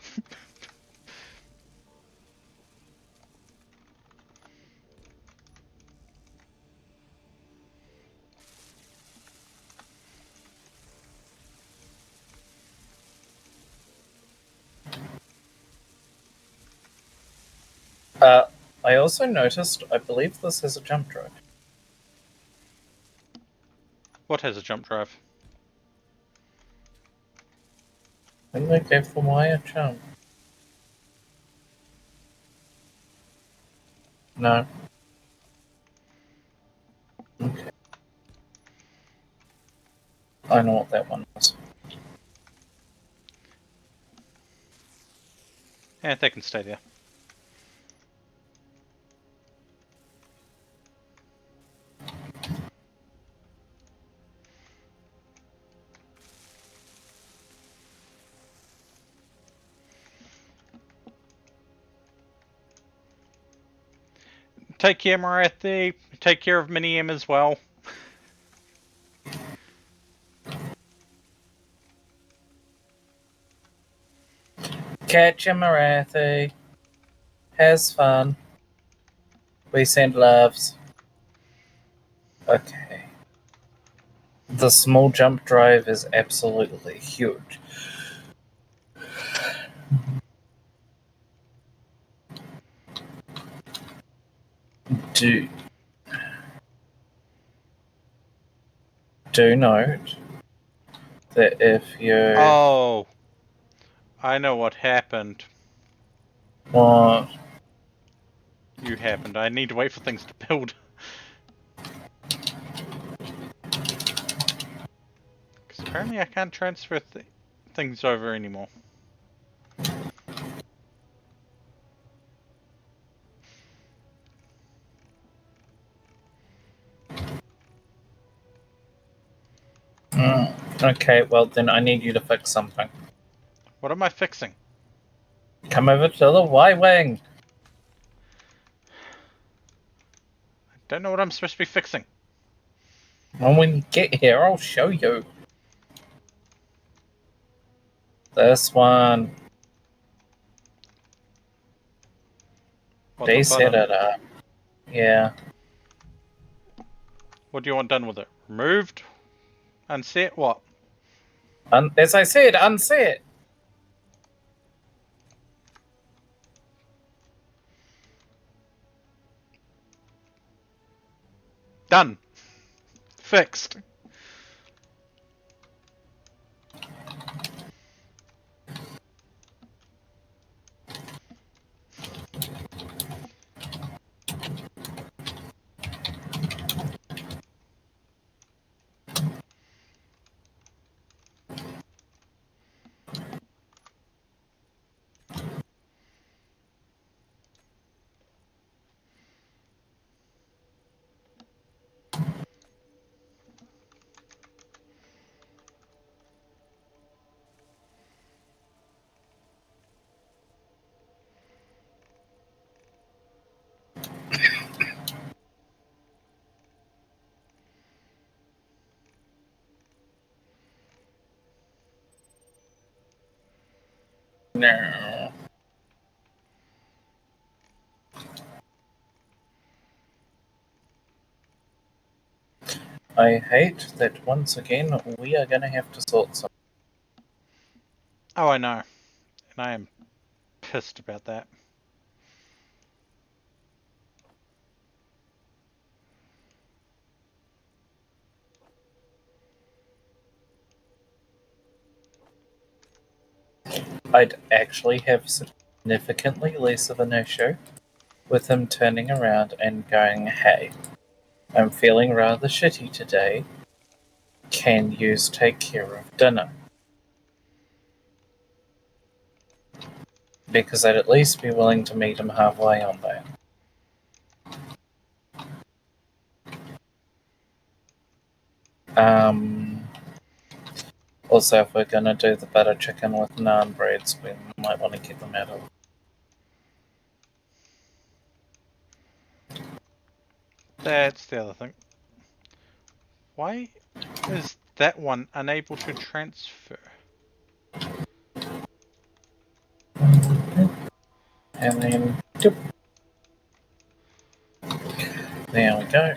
I also noticed, I believe this has a jump drive. What has a jump drive? I think they gave the wire jump. No. Okay. I know what that one was. Yeah, they can stay there. Take care, Marathi. Take care of Mini M as well. Catch a Marathi. Has fun. We send loves. Okay. The small jump drive is absolutely huge. Do note that if you Oh, I know what happened. want You happened. I need to wait for things to build. Because apparently I can't transfer things over anymore. okay, well then I need you to fix something. What am I fixing? Come over to the Y-Wing. Don't know what I'm supposed to be fixing. When we get here, I'll show you. This one. What, They the set button? it up. Yeah. What do you want done with it? Removed? Unset? What? As I said, unset. Done. Fixed. No. I hate that once again we are gonna have to sort something. Oh, I know. And I am pissed about that. I'd actually have significantly less of an issue with him turning around and going, "Hey, I'm feeling rather shitty today. Can you take care of dinner?" Because I'd at least be willing to meet him halfway on that. Also, if we're gonna do the butter chicken with naan breads, we might want to get them out of. That's the other thing. Why is that one unable to transfer? And then, doop. There we go.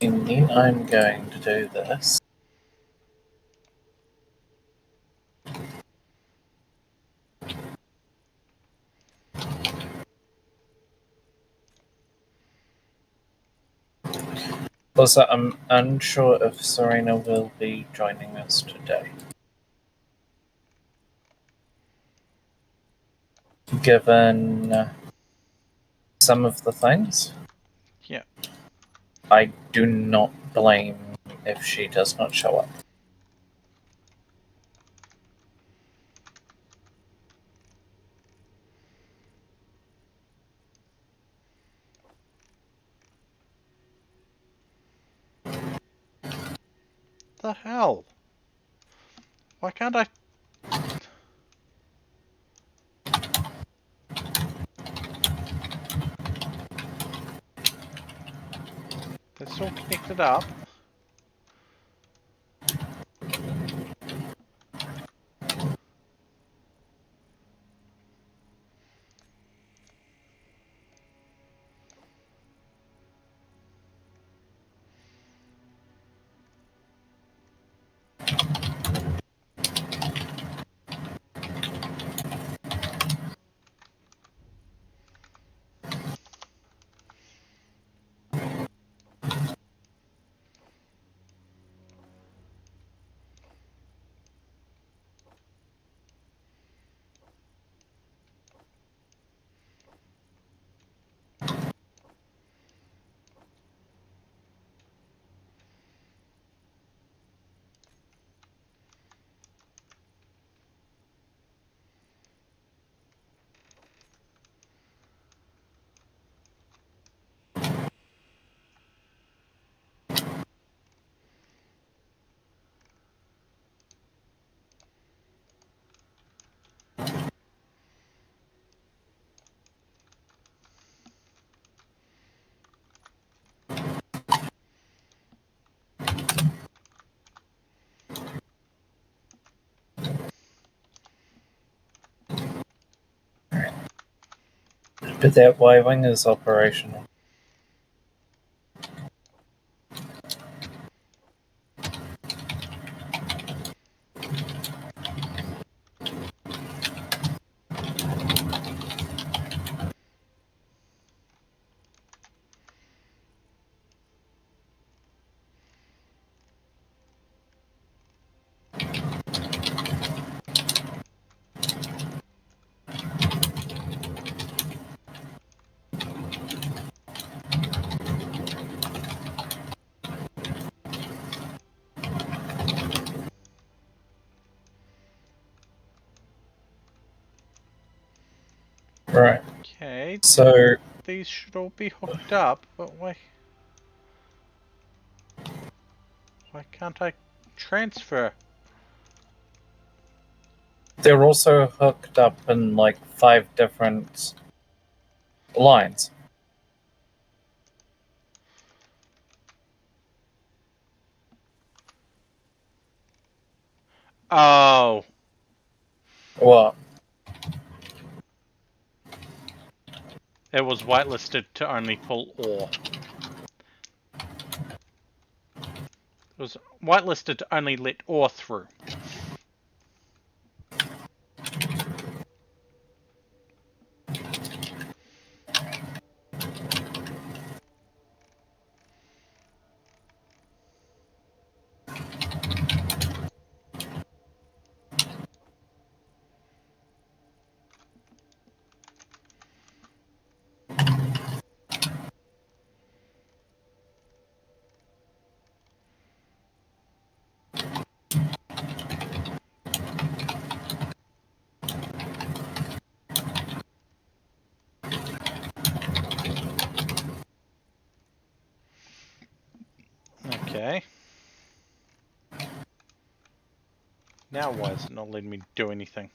And then I'm going to do this. Also, I'm unsure if Serena will be joining us today. Given some of the things, Yeah. I do not blame if she does not show up. The hell? Why can't I? That's all connected up. But that Y-wing is operational. Right. Okay. So These should all be hooked up, but why? Why can't I transfer? they're also hooked up in like 5 different lines. Oh. What? It was whitelisted to only pull ore. It was whitelisted to only let ore through. Okay. Now why is it not letting me do anything?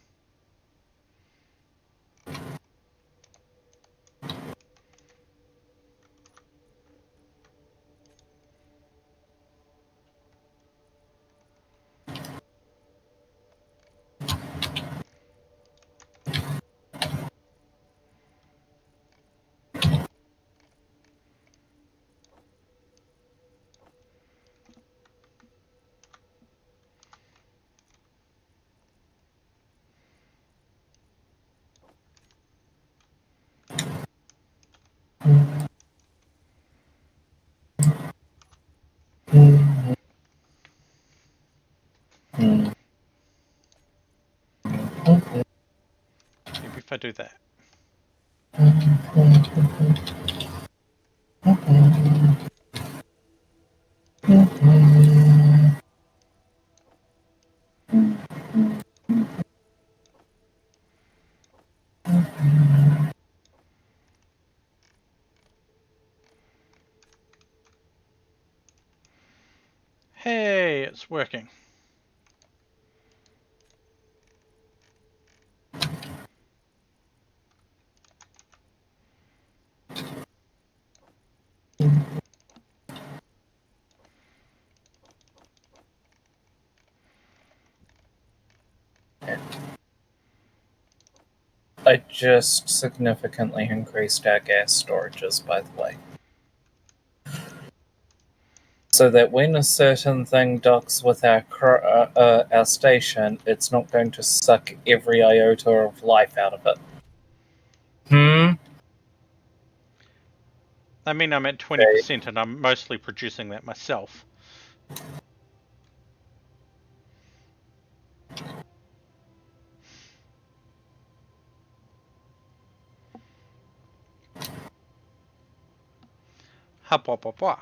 Maybe if I do that. Hey, it's working. I just significantly increased our gas storages, by the way. So that when a certain thing docks with our station, it's not going to suck every iota of life out of it. I mean, I'm at 20% and I'm mostly producing that myself. Ha blah blah blah.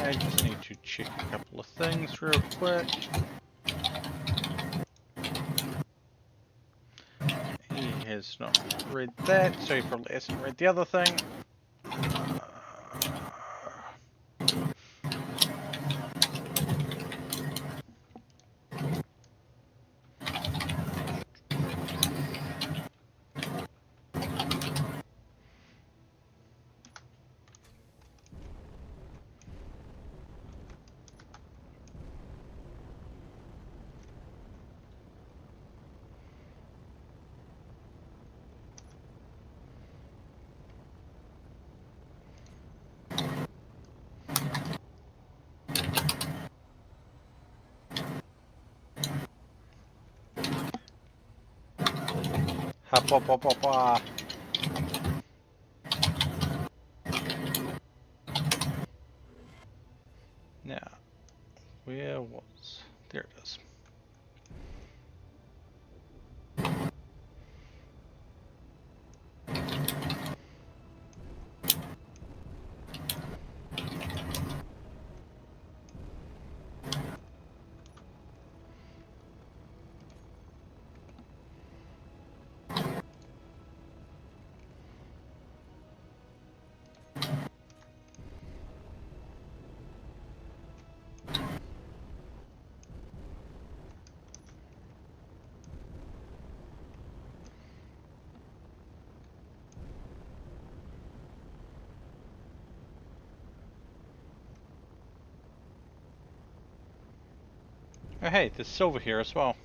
I just need to check a couple of things real quick. He has not read that, so he probably hasn't read the other thing. Ha blah blah blah blah. Now, where was... There it is. Oh hey, there's silver here as well.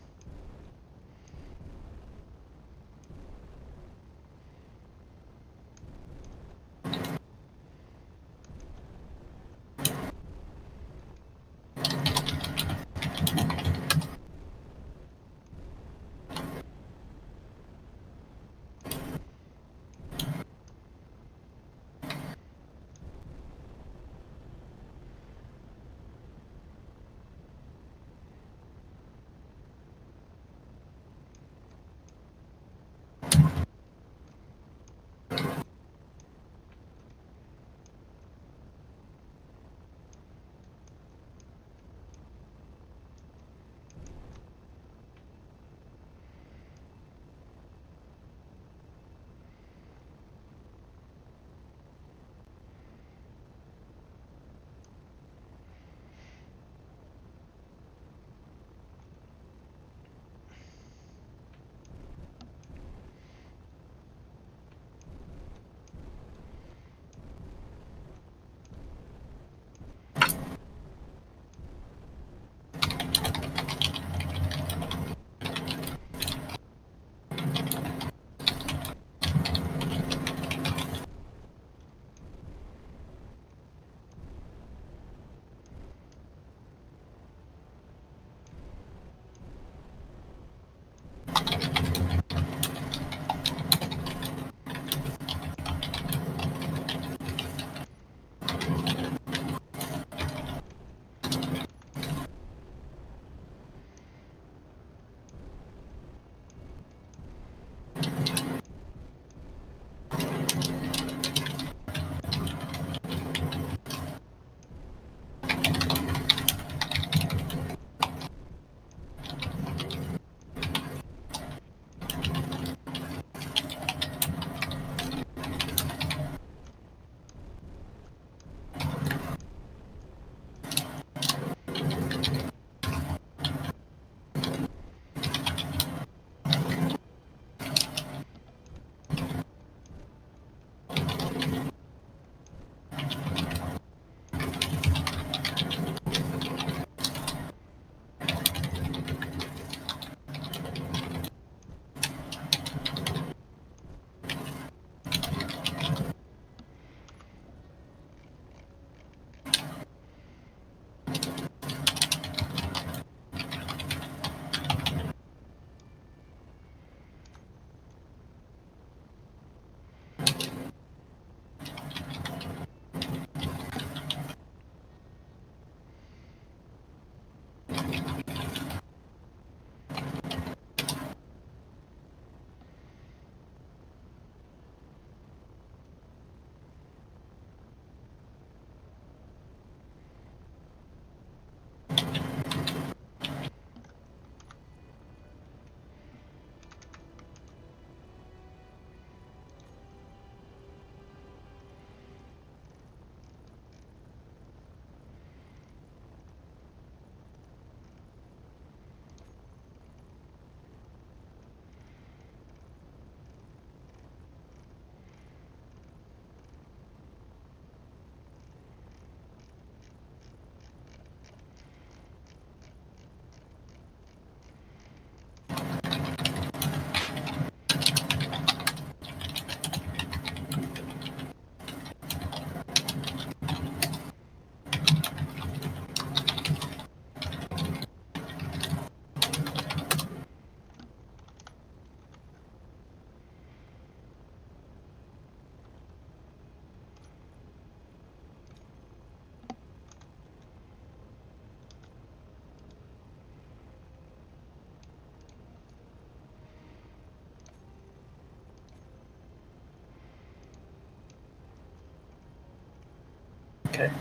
Okay.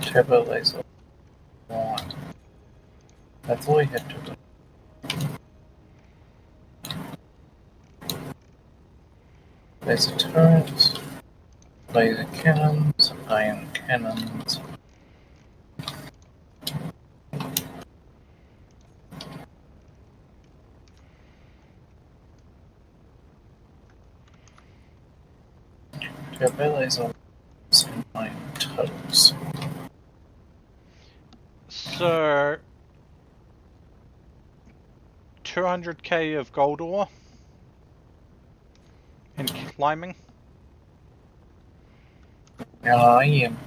Turbo laser. One. That's all we had to do. Laser turrets. Laser cannons. Ion cannons. Turbo laser. And ion tunnels. So 200k of gold ore and climbing. I am.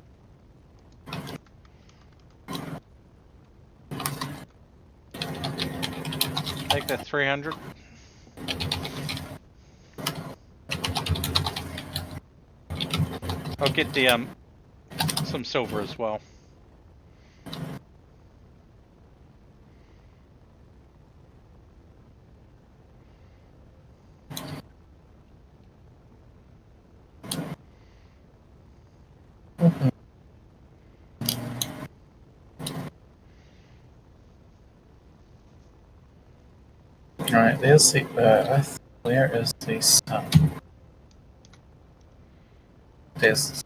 Take that 300. I'll get the some silver as well. Alright, there's the Earth. Where is the Sun? There's.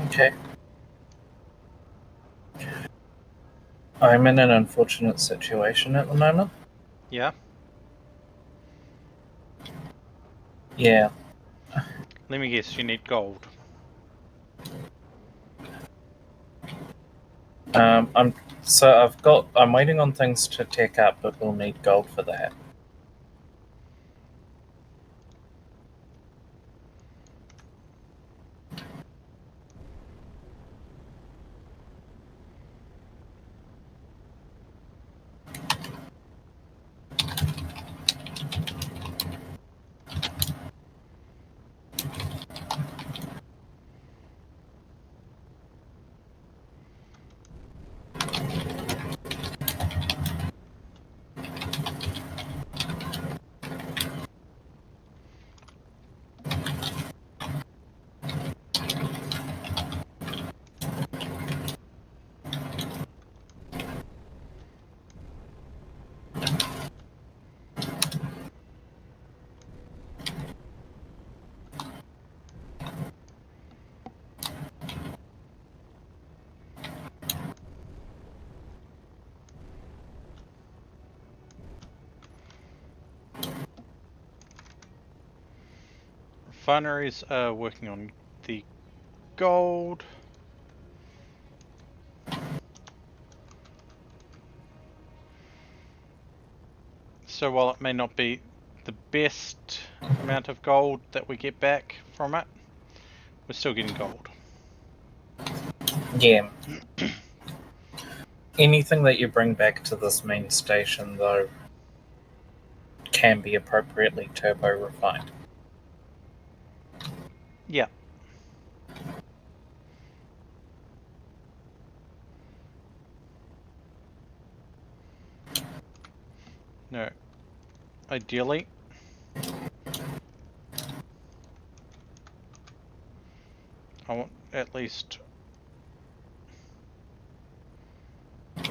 Okay. I'm in an unfortunate situation at the moment. Yeah. Yeah. Let me guess. You need gold. I'm waiting on things to tech up, but we'll need gold for that. Refineries are working on the gold. So while it may not be the best amount of gold that we get back from it, we're still getting gold. Yeah. Anything that you bring back to this main station, though, can be appropriately turbo refined. Yeah. No. Ideally. I want at least a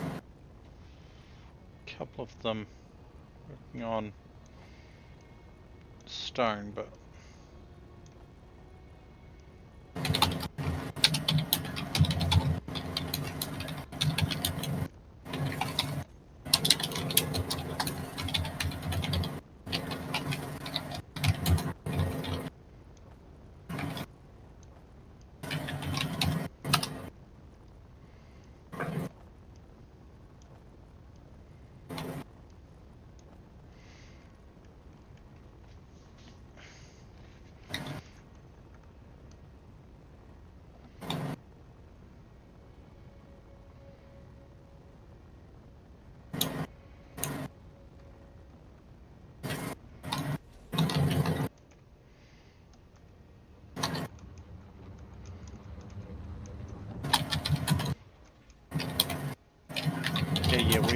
couple of them working on stone, but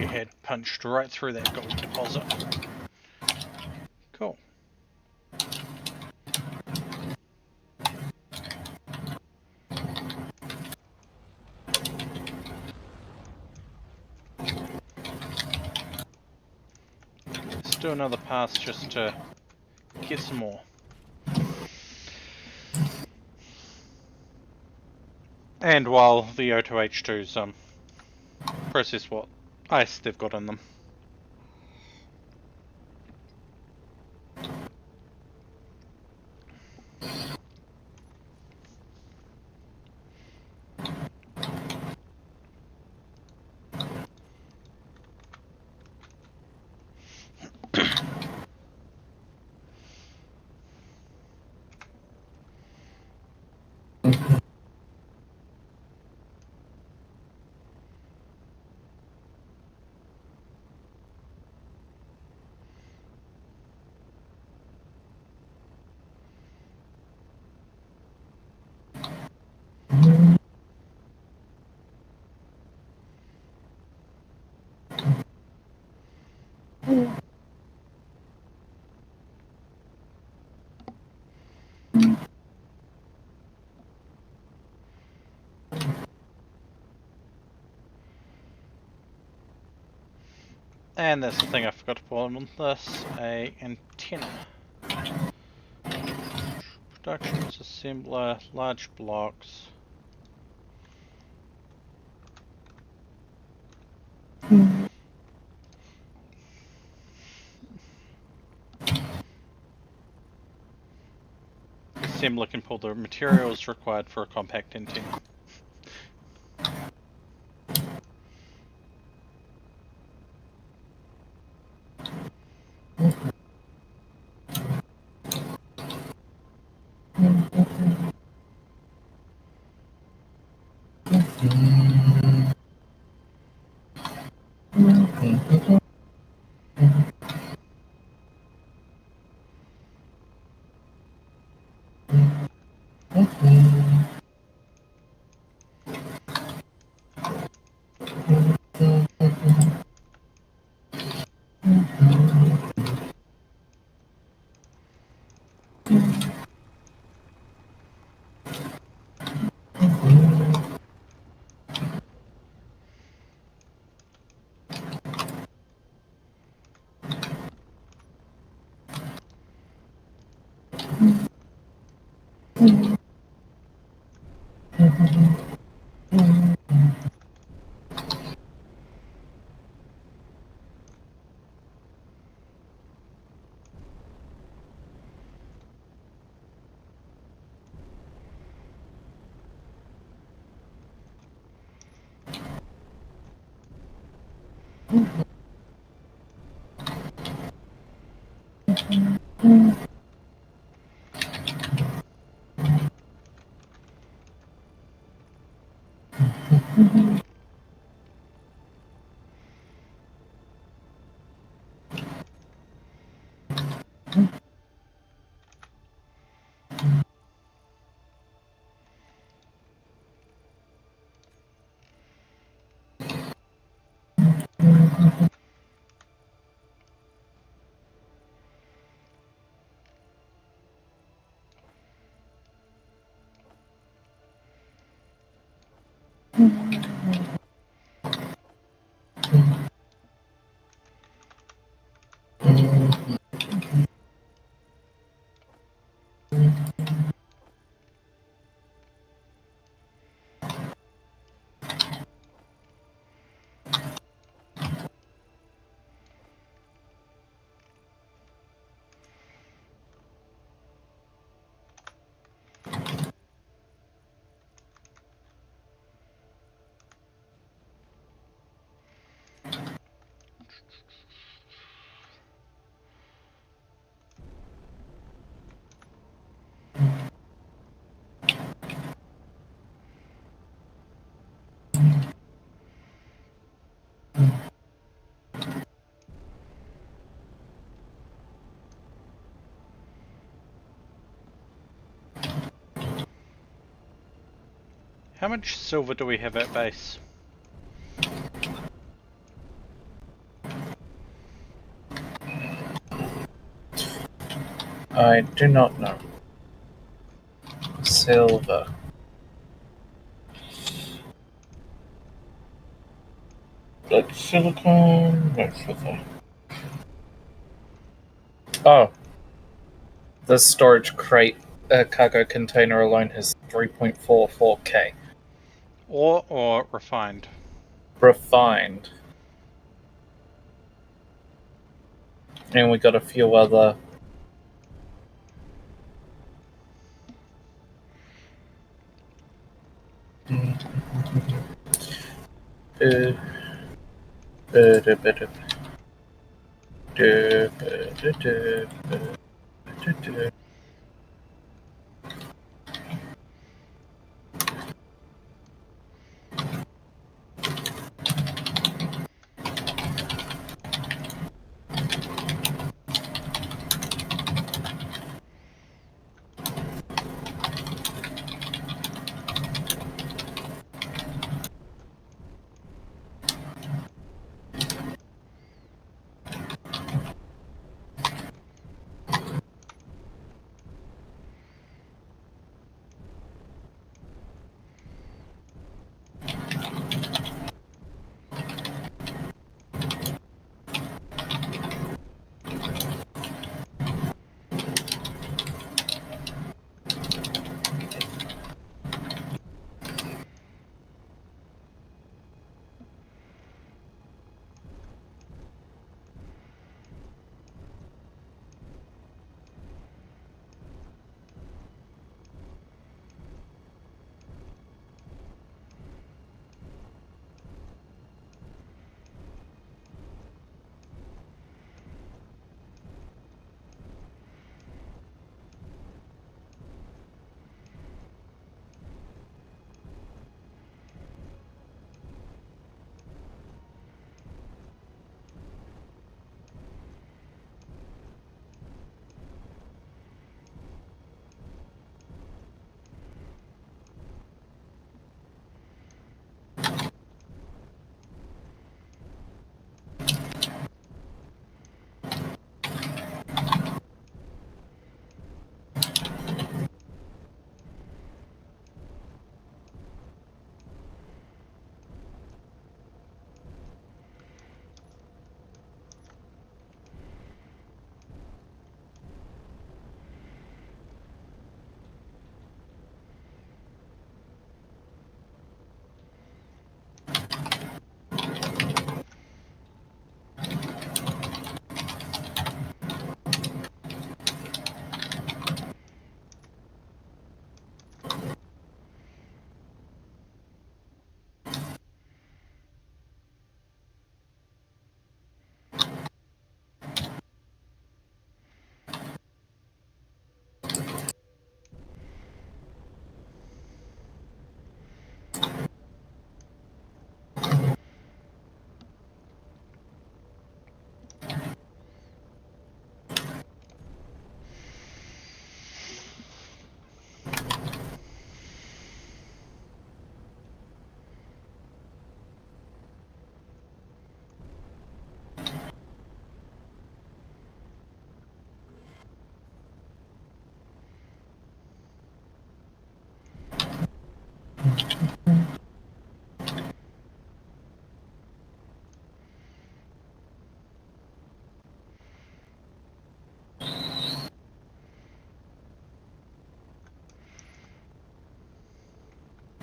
we had punched right through that gold deposit. Cool. Let's do another pass just to get some more. And while the O2H2s process what ice they've got in them. And that's the thing I forgot to put on this, a antenna. Productions, assembler, large blocks. Assembler can pull the materials required for a compact antenna. How much silver do we have at base? I do not know. Silver. Black silicone. No silver. Oh. The storage crate cargo container alone has 3.44k. Ore or refined? Refined. And we got a few other.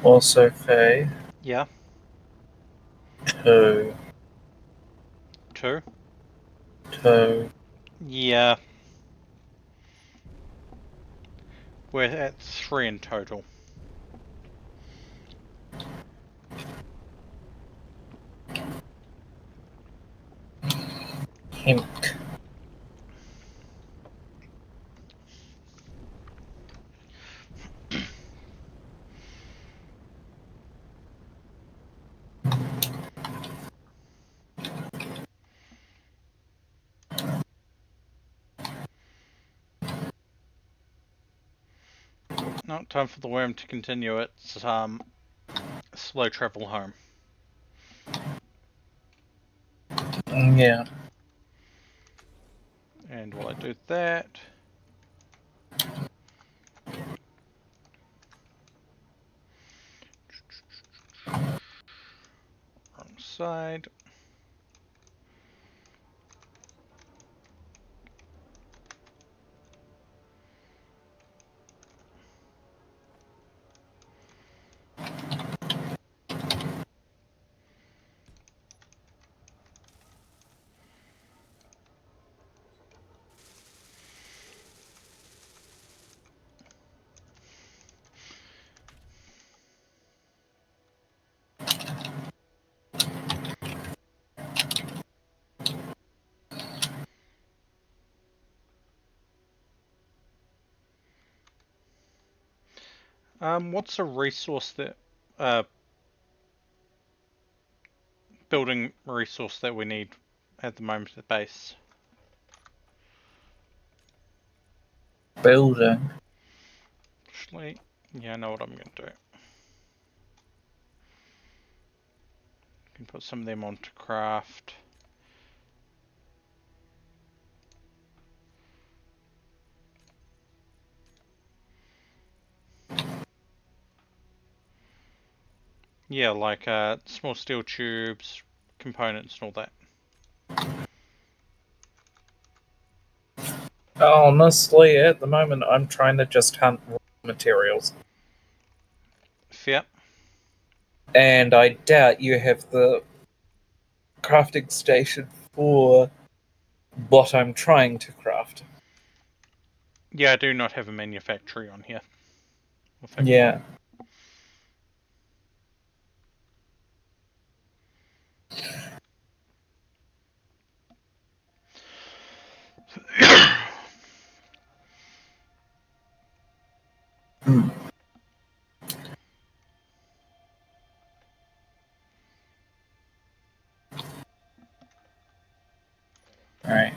Also, Faye. Yeah. 2. 2? 2. Yeah. We're at 3 in total. Hink. No, time for the worm to continue its slow travel home. Yeah. And while I do that, Wrong side. What's a resource that, building resource that we need at the moment at the base? Building. Actually, yeah, I know what I'm going to do. Can put some of them onto craft. Yeah, like small steel tubes, components and all that. Honestly, at the moment, I'm trying to just hunt raw materials. Fair. And I doubt you have the crafting station for what I'm trying to craft. Yeah, I do not have a manufactory on here. Or factory. Yeah. Hmm. Alright.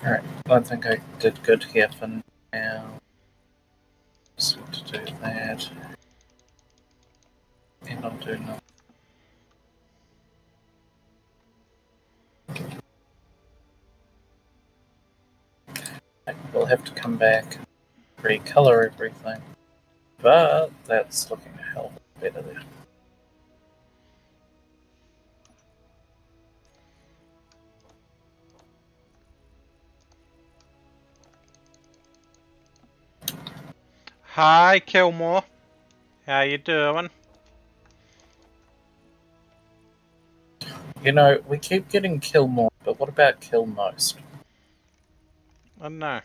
Alright, I think I did good here for now. Just need to do that. And I'll do nothing. We'll have to come back, recolor everything. But that's looking a hell of a lot better there. Hi, Kilmore. How you doing? You know, we keep getting kill more, but what about kill most? I don't know.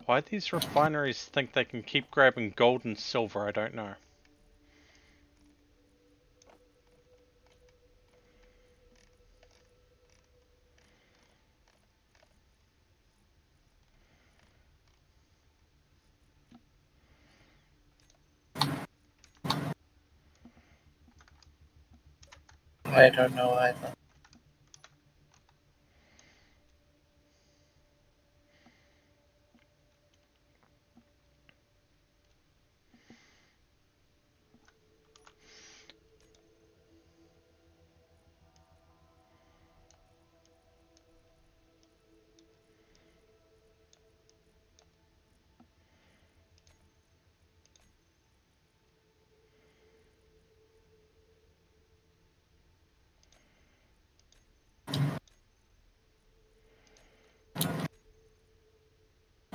Why these refineries think they can keep grabbing gold and silver, I don't know. I don't know either.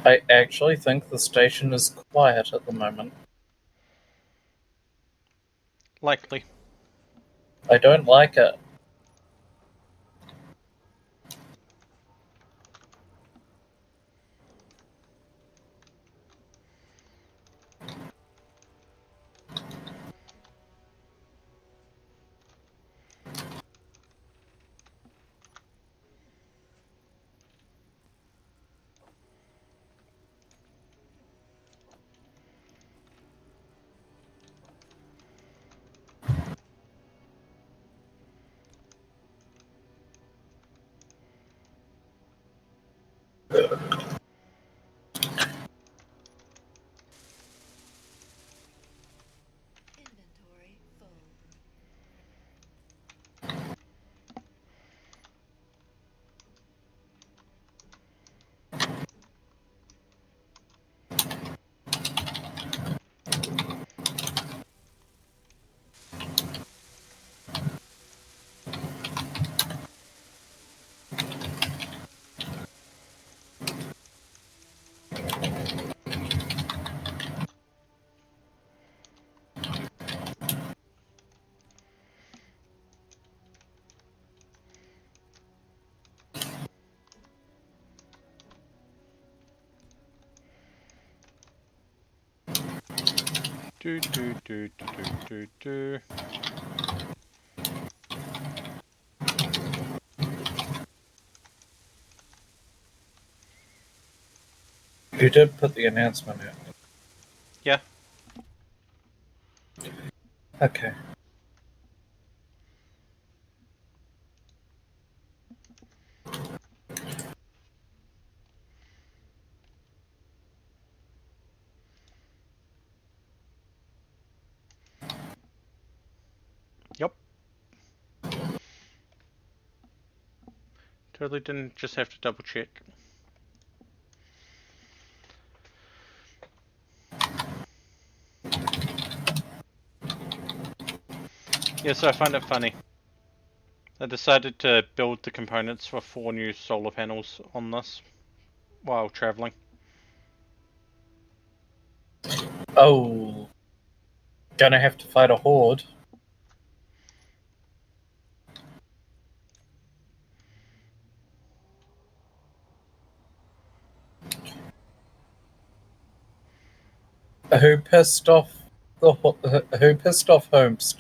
I actually think the station is quiet at the moment. Likely. I don't like it. Inventory full. Do do do do do do do. You did put the announcement out. Yeah. Okay. Yep. Totally didn't just have to double check. Yeah, so I find it funny. I decided to build the components for 4 new solar panels on this while traveling. Oh, gonna have to fight a horde. Who pissed off who pissed off Holmes?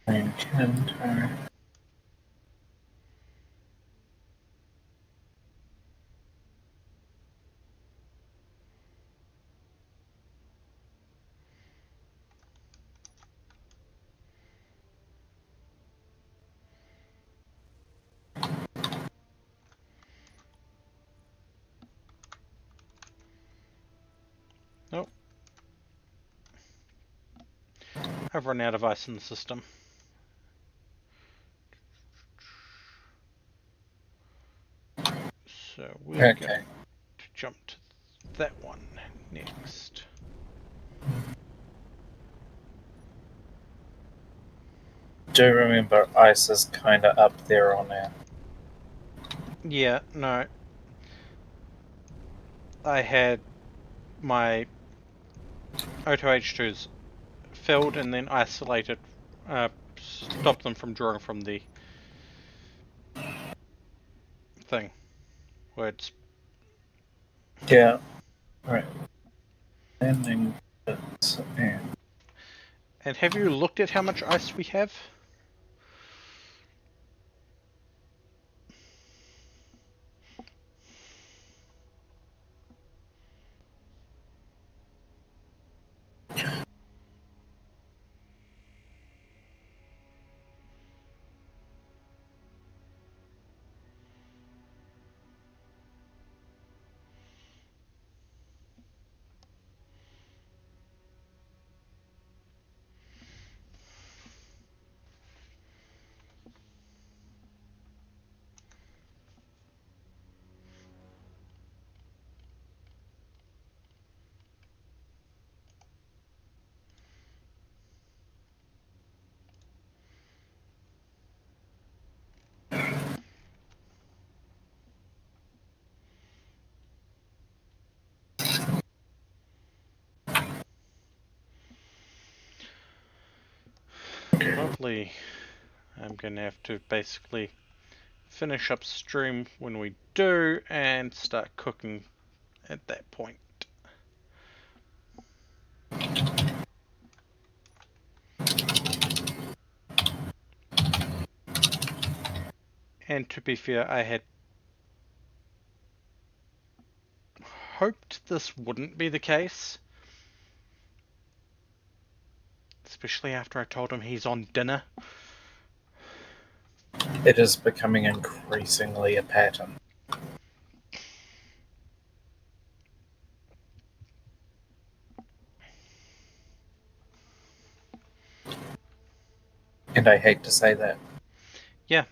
Encounter. Nope. I've run out of ice in the system. So we're Okay. going to jump to that one next. Do remember ice is kinda up there on our Yeah, no. I had my O2H2s filled and then isolated, stopped them from drawing from the thing. Where it's Yeah. Right. Landing bits and And have you looked at how much ice we have? Lovely. I'm gonna have to basically finish upstream when we do and start cooking at that point. And to be fair, I had hoped this wouldn't be the case. Especially after I told him he's on dinner. it is becoming increasingly a pattern. And I hate to say that. Yeah.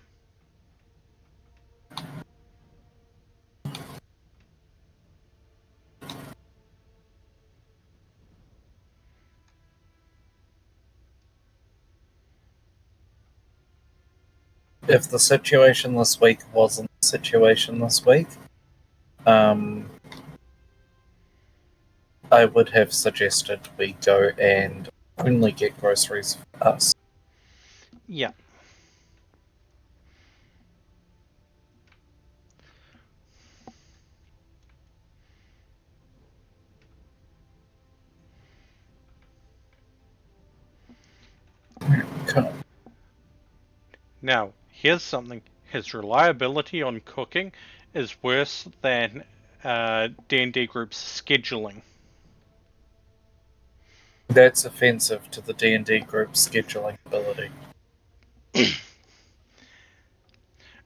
If the situation this week wasn't the situation this week, I would have suggested we go and only get groceries for us. Yeah. Cool. Now, here's something. His reliability on cooking is worse than D&D group's scheduling. That's offensive to the D&D group scheduling ability.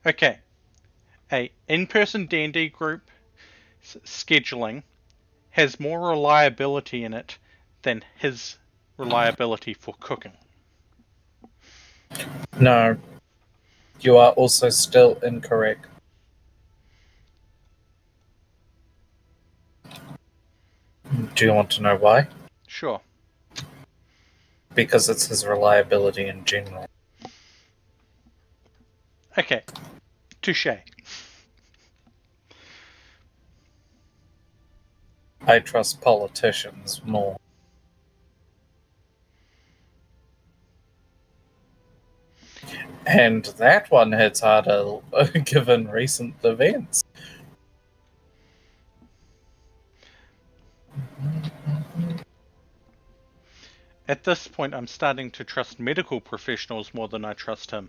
Okay, a in-person D&D group scheduling has more reliability in it than his reliability for cooking. No, you are also still incorrect. Do you want to know why? Sure. Because it's his reliability in general. Okay. Touche. I trust politicians more. And that one hits harder given recent events. At this point, I'm starting to trust medical professionals more than I trust him.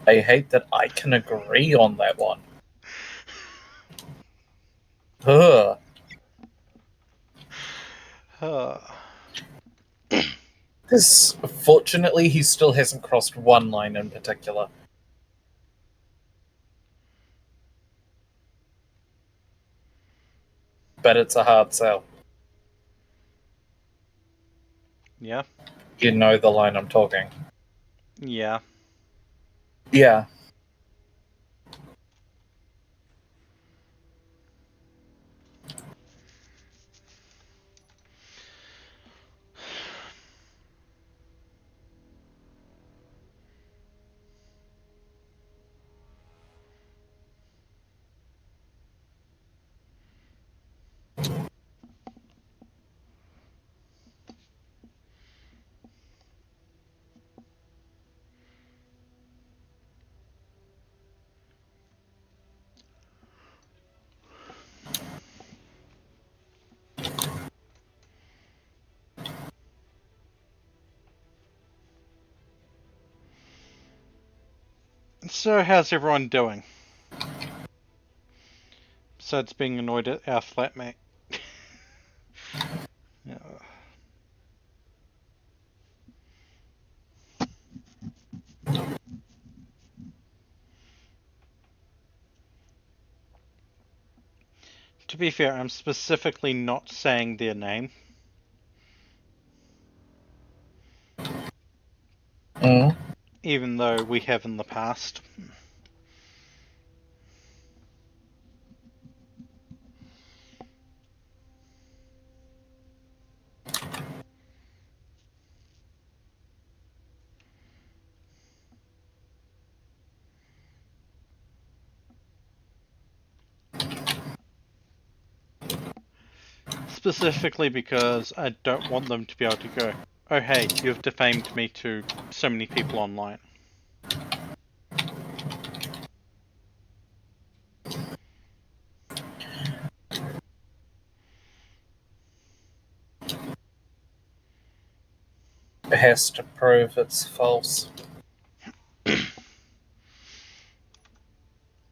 I hate that I can agree on that one. Ugh. Fortunately, he still hasn't crossed one line in particular. But it's a hard sell. Yeah? You know the line I'm talking. Yeah. Yeah. So, how's everyone doing? Besides being annoyed at our flatmate. Yeah. To be fair, I'm specifically not saying their name. Mm. Even though we have in the past. Specifically because I don't want them to be able to go, oh hey, you've defamed me to so many people online. It has to prove it's false.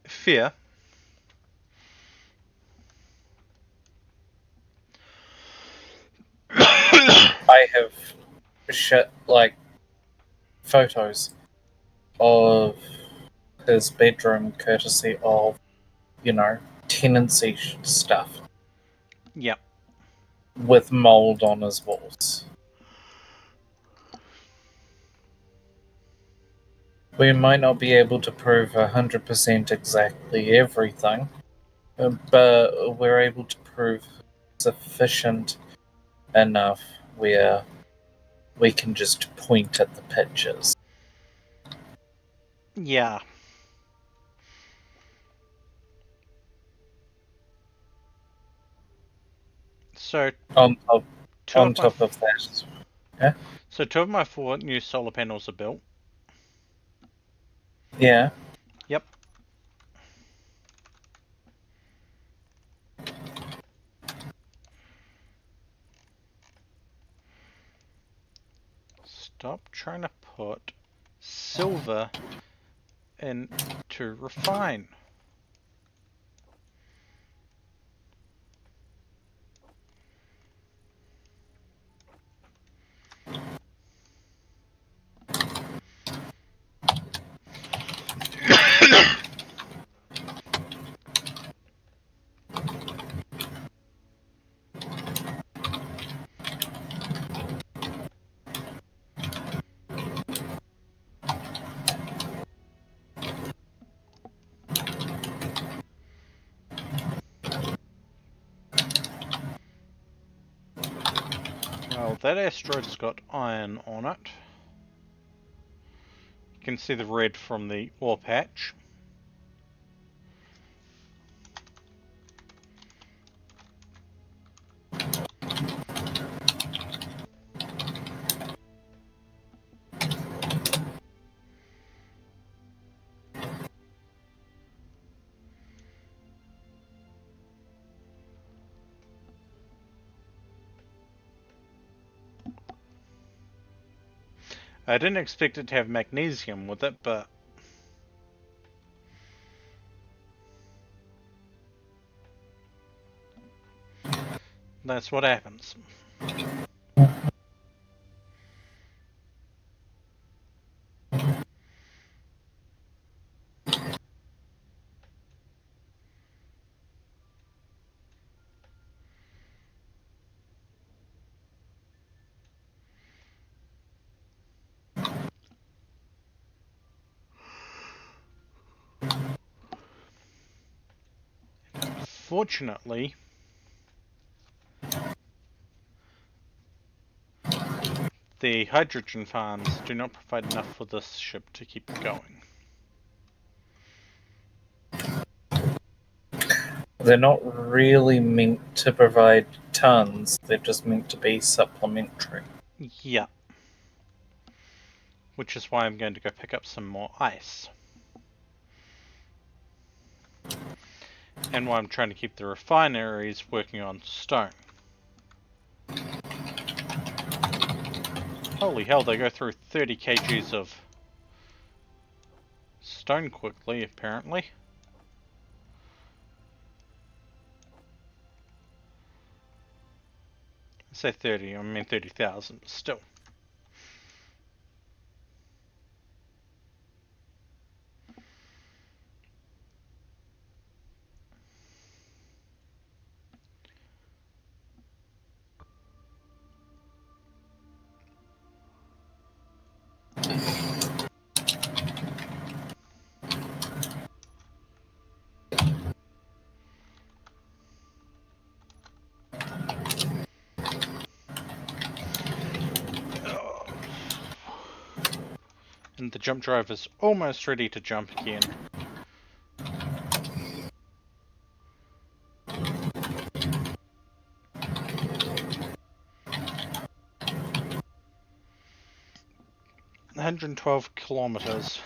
Fear. I have shit like photos of his bedroom courtesy of, tenancy stuff Yep. with mold on his walls. We might not be able to prove 100% exactly everything, but we're able to prove sufficient enough where we can just point at the pictures. Yeah. So On top, two on of my top of that, two of my 4 new solar panels are built. yeah, Yep. Stop trying to put silver in to refine. Well, that asteroid's got iron on it. You can see the red from the ore patch. I didn't expect it to have magnesium with it, but that's what happens. Fortunately, the hydrogen farms do not provide enough for this ship to keep going. They're not really meant to provide tons, they're just meant to be supplementary. Yeah. Which is why I'm going to go pick up some more ice. And why I'm trying to keep the refineries working on stone. Holy hell, they go through 30 kgs of stone quickly, apparently. I say 30, I mean 30,000, but still. And the jump drive is almost ready to jump again. $112 kilometers.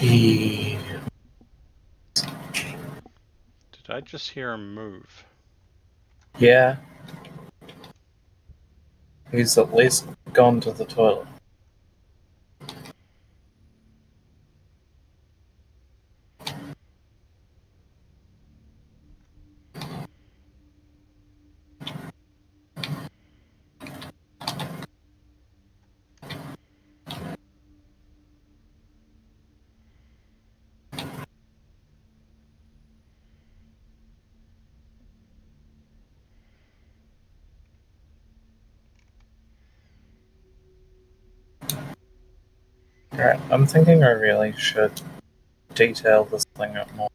He... Did I just hear him move? Yeah. He's at least gone to the toilet. Alright, I'm thinking I really should detail this thing up more.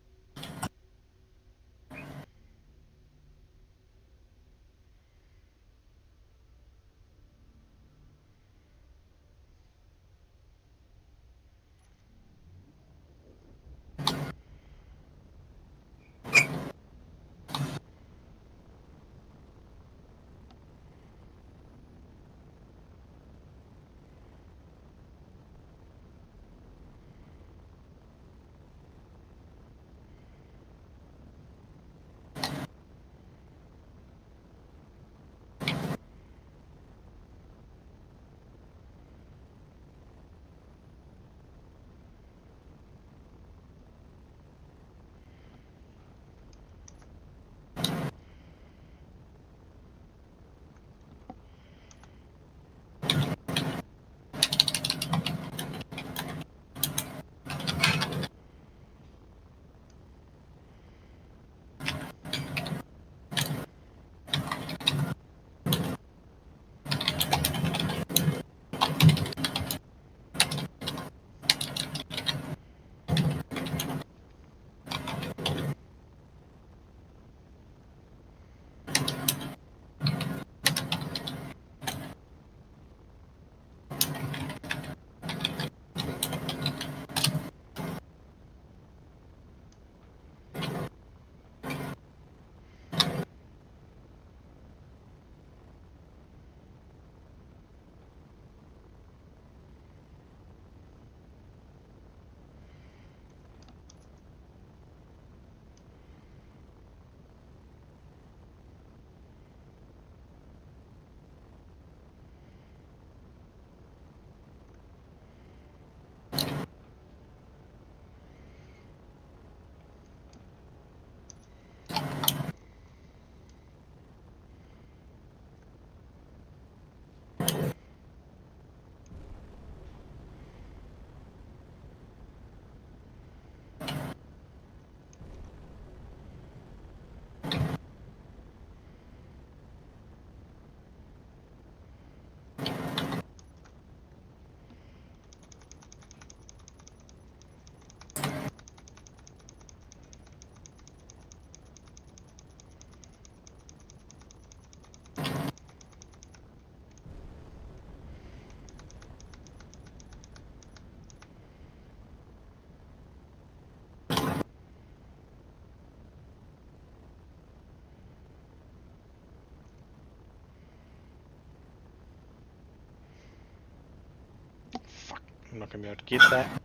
Fuck, I'm not gonna be able to get that.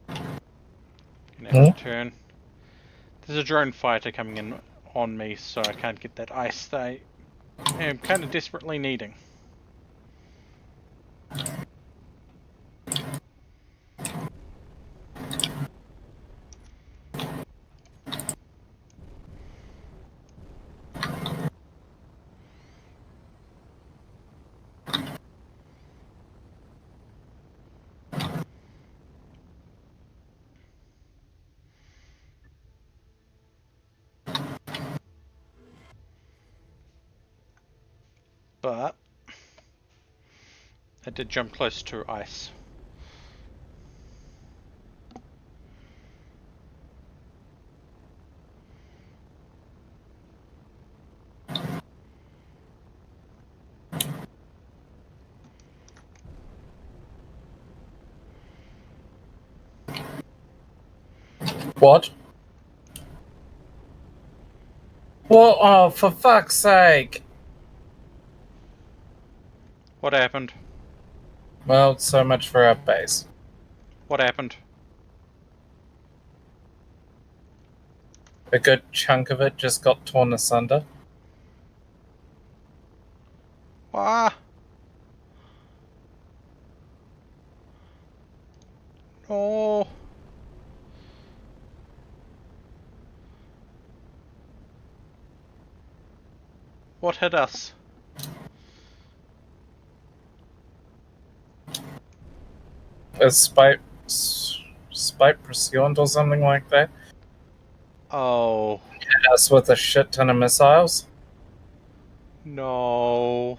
Gonna have to turn. There's a drone fighter coming in on me, so I can't get that ice that I am kind of desperately needing. But I did jump close to ice. What? Well, oh, for fuck's sake! What happened? Well, so much for our base. What happened? A good chunk of it just got torn asunder. Ah! No! What hit us? A spike pursuant or something like that. Oh. Hit us with a shit ton of missiles. No.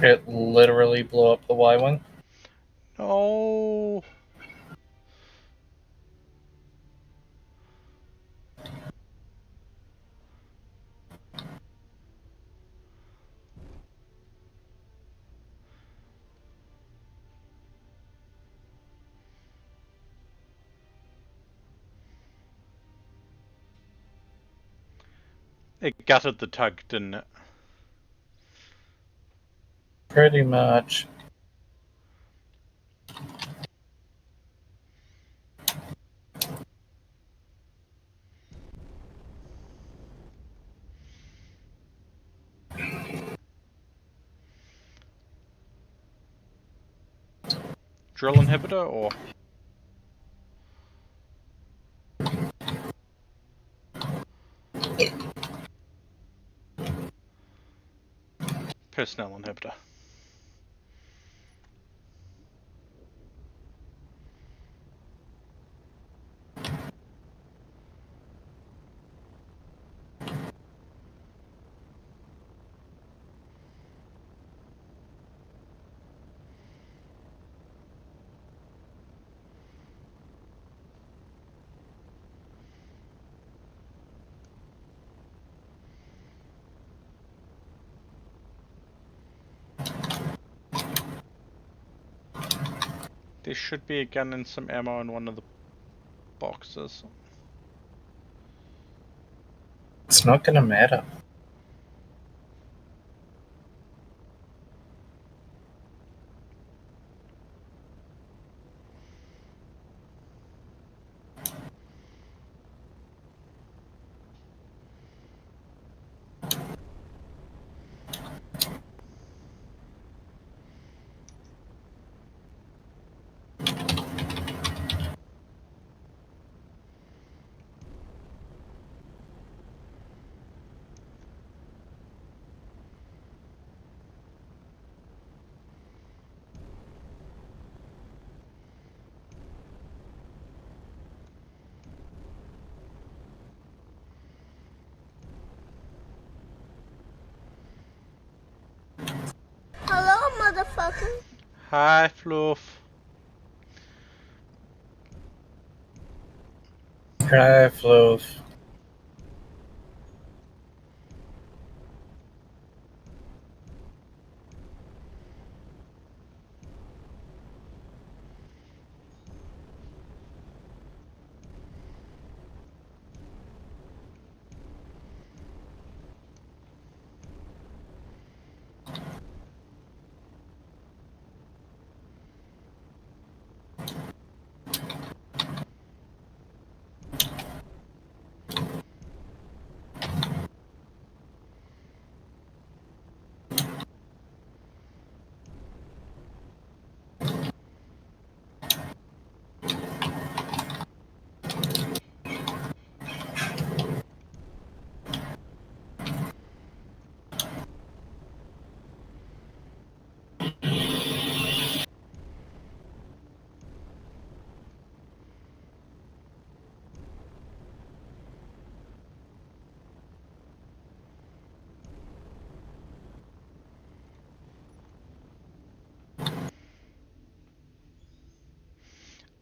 It literally blew up the Y-Wing. No. It gutted the tug, didn't it? Pretty much. Drill inhibitor or? Personnel inhibitor. There should be a gun and some ammo in one of the boxes. It's not gonna matter. Hello, motherfucker. Hi, Fluff. Hi, Fluff.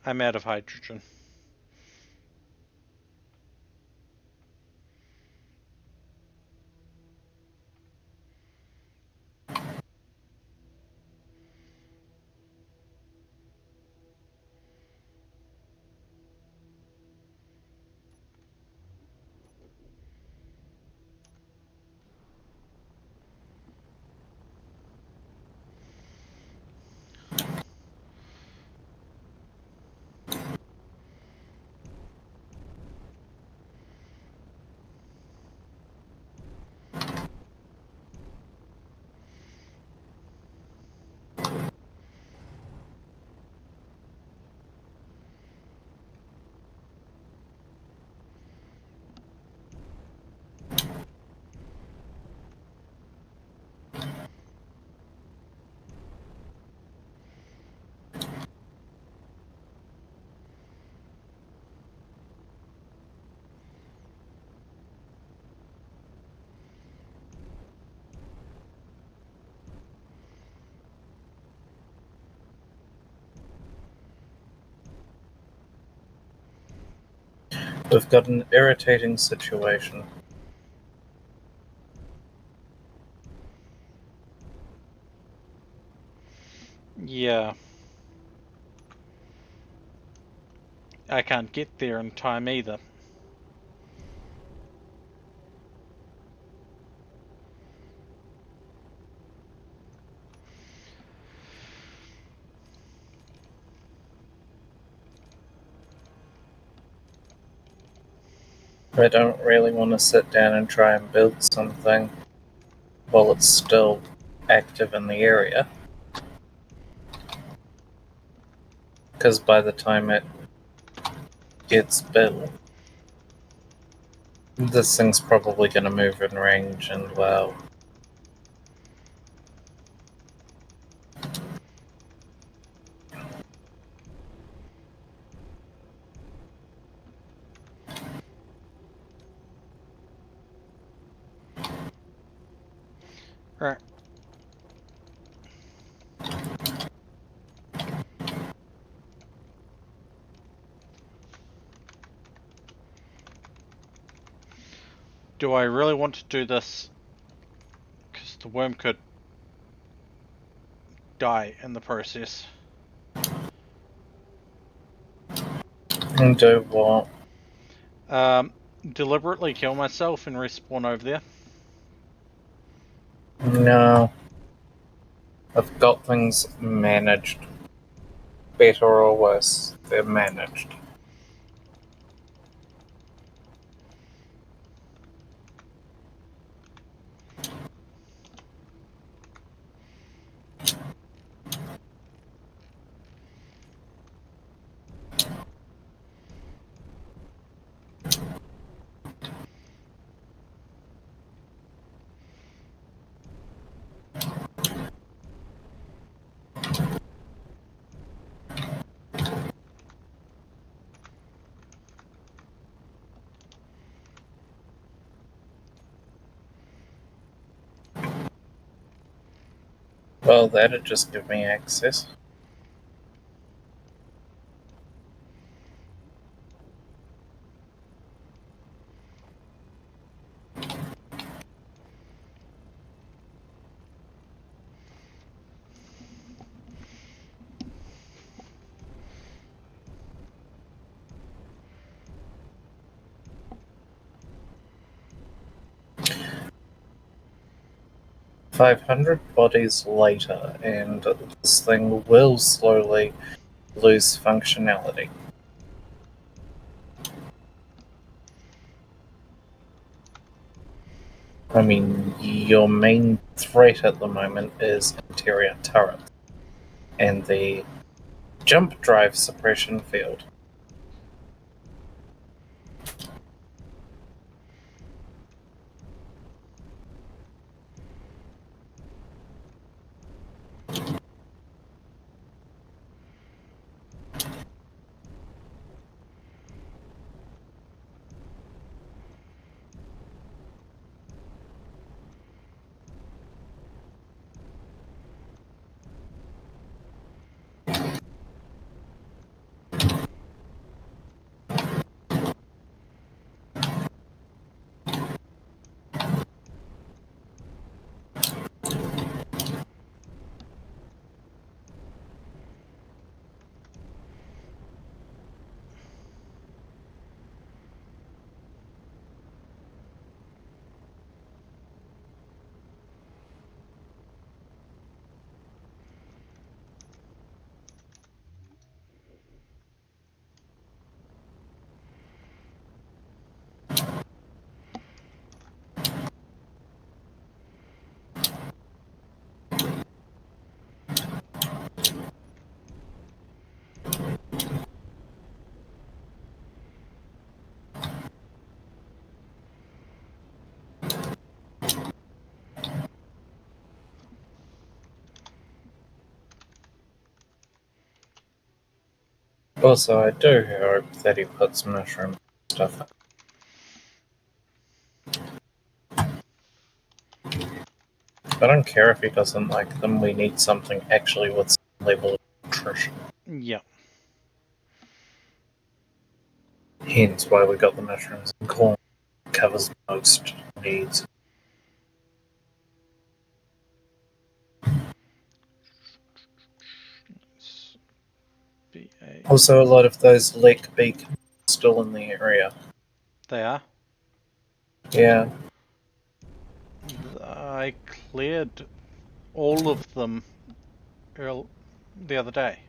I'm out of hydrogen. We've got an irritating situation. Yeah. I can't get there in time either. I don't really want to sit down and try and build something while it's still active in the area. Because by the time it gets built, this thing's probably going to move in range, and well, Right. Do I really want to do this? Because the worm could die in the process. and do what? Deliberately kill myself and respawn over there. No. I've got things managed. Better or worse, they're managed. Well, that'd just give me access. "500 bodies later, and this thing will slowly lose functionality." I mean, your main threat at the moment is interior turret and the jump drive suppression field. Also, I do hope that he puts mushroom stuff up. I don't care if he doesn't like them, we need something actually with some level of nutrition. Yeah. Hence why we got the mushrooms and corn. Covers most needs. BA. Also, a lot of those lake beacons are still in the area. They are. Yeah. I cleared all of them the other day.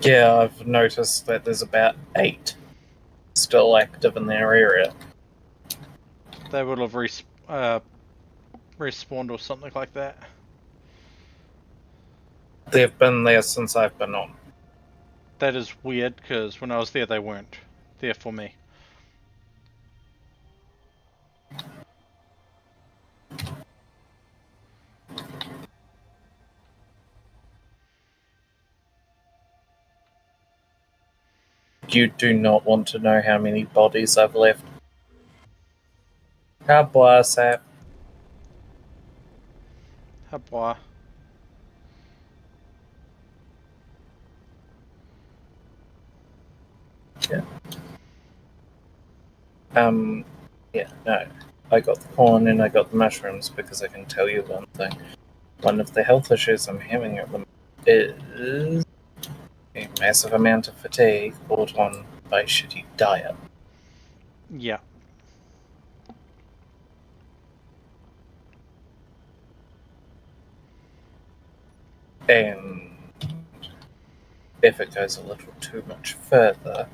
Yeah, I've noticed that there's about 8 still active in their area. They would have respawned or something like that. They've been there since I've been on. That is weird, because when I was there, they weren't there for me. You do not want to know how many bodies I've left. How bless that. Habwa. Yeah, no. I got the corn and I got the mushrooms because I can tell you one thing. One of the health issues I'm having at the moment is a massive amount of fatigue brought on by shitty diet. Yeah. And if it goes a little too much further,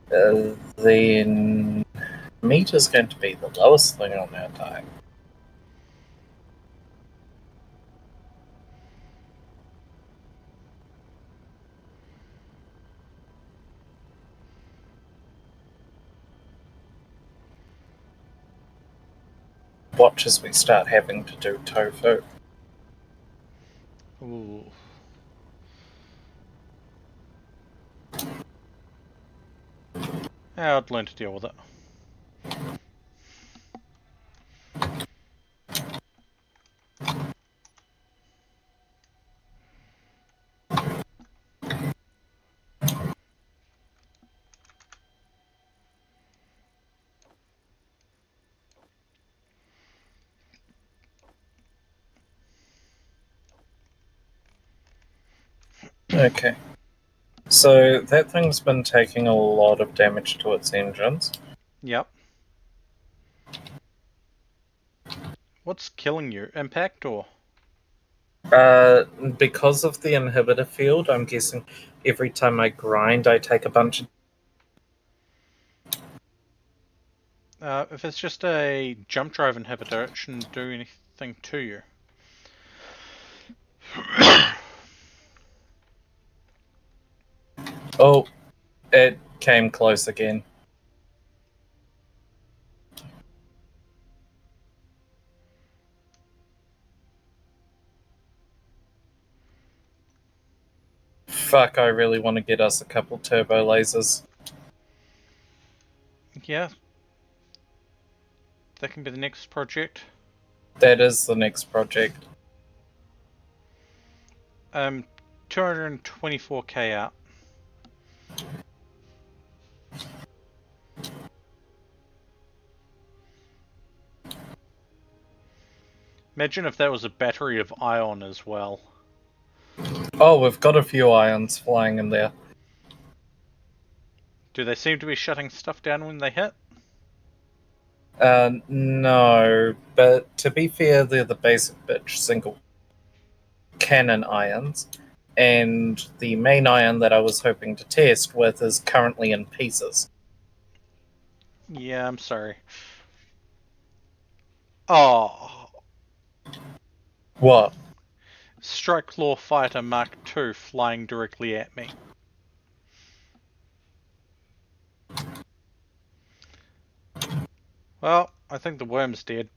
then meat is going to be the lowest thing on our diet. Watch as we start having to do tofu. Ooh. I'd learn to deal with it. Okay. So that thing's been taking a lot of damage to its engines. Yep. What's killing you? Impact or? Because of the inhibitor field, I'm guessing every time I grind, I take a bunch of. If it's just a jump drive inhibitor, it shouldn't do anything to you. Oh, it came close again. Fuck, I really want to get us a couple turbo lasers. Yeah. That can be the next project. That is the next project. 224k out. Imagine if that was a battery of ion as well. Oh, we've got a few ions flying in there. Do they seem to be shutting stuff down when they hit? No, but to be fair, they're the basic bitch single cannon ions, and the main ion that I was hoping to test with is currently in pieces. Yeah, I'm sorry. Oh, What? Strike Claw Fighter Mark II flying directly at me. Well, I think the worm's dead.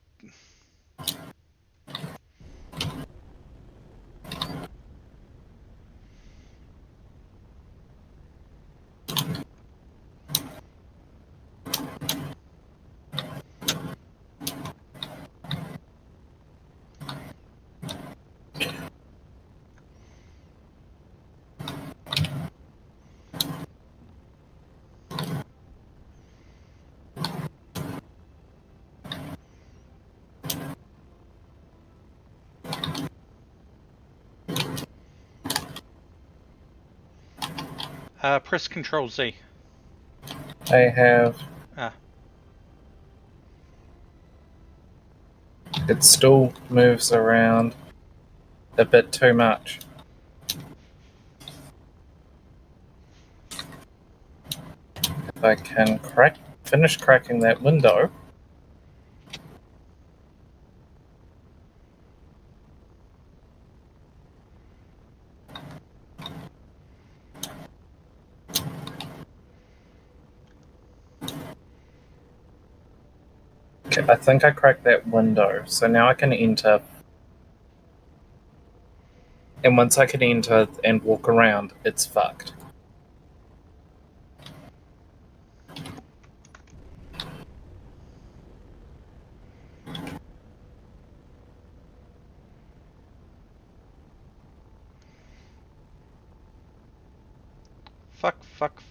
Press Control Z. I have. Ah. It still moves around a bit too much. If I can finish cracking that window. Okay, I think I cracked that window, so now I can enter. And once I can enter and walk around, it's fucked.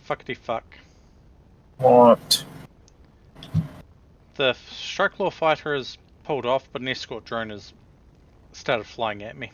Fuckity fuck. What? The Strike Law fighter is pulled off, but an escort drone has started flying at me.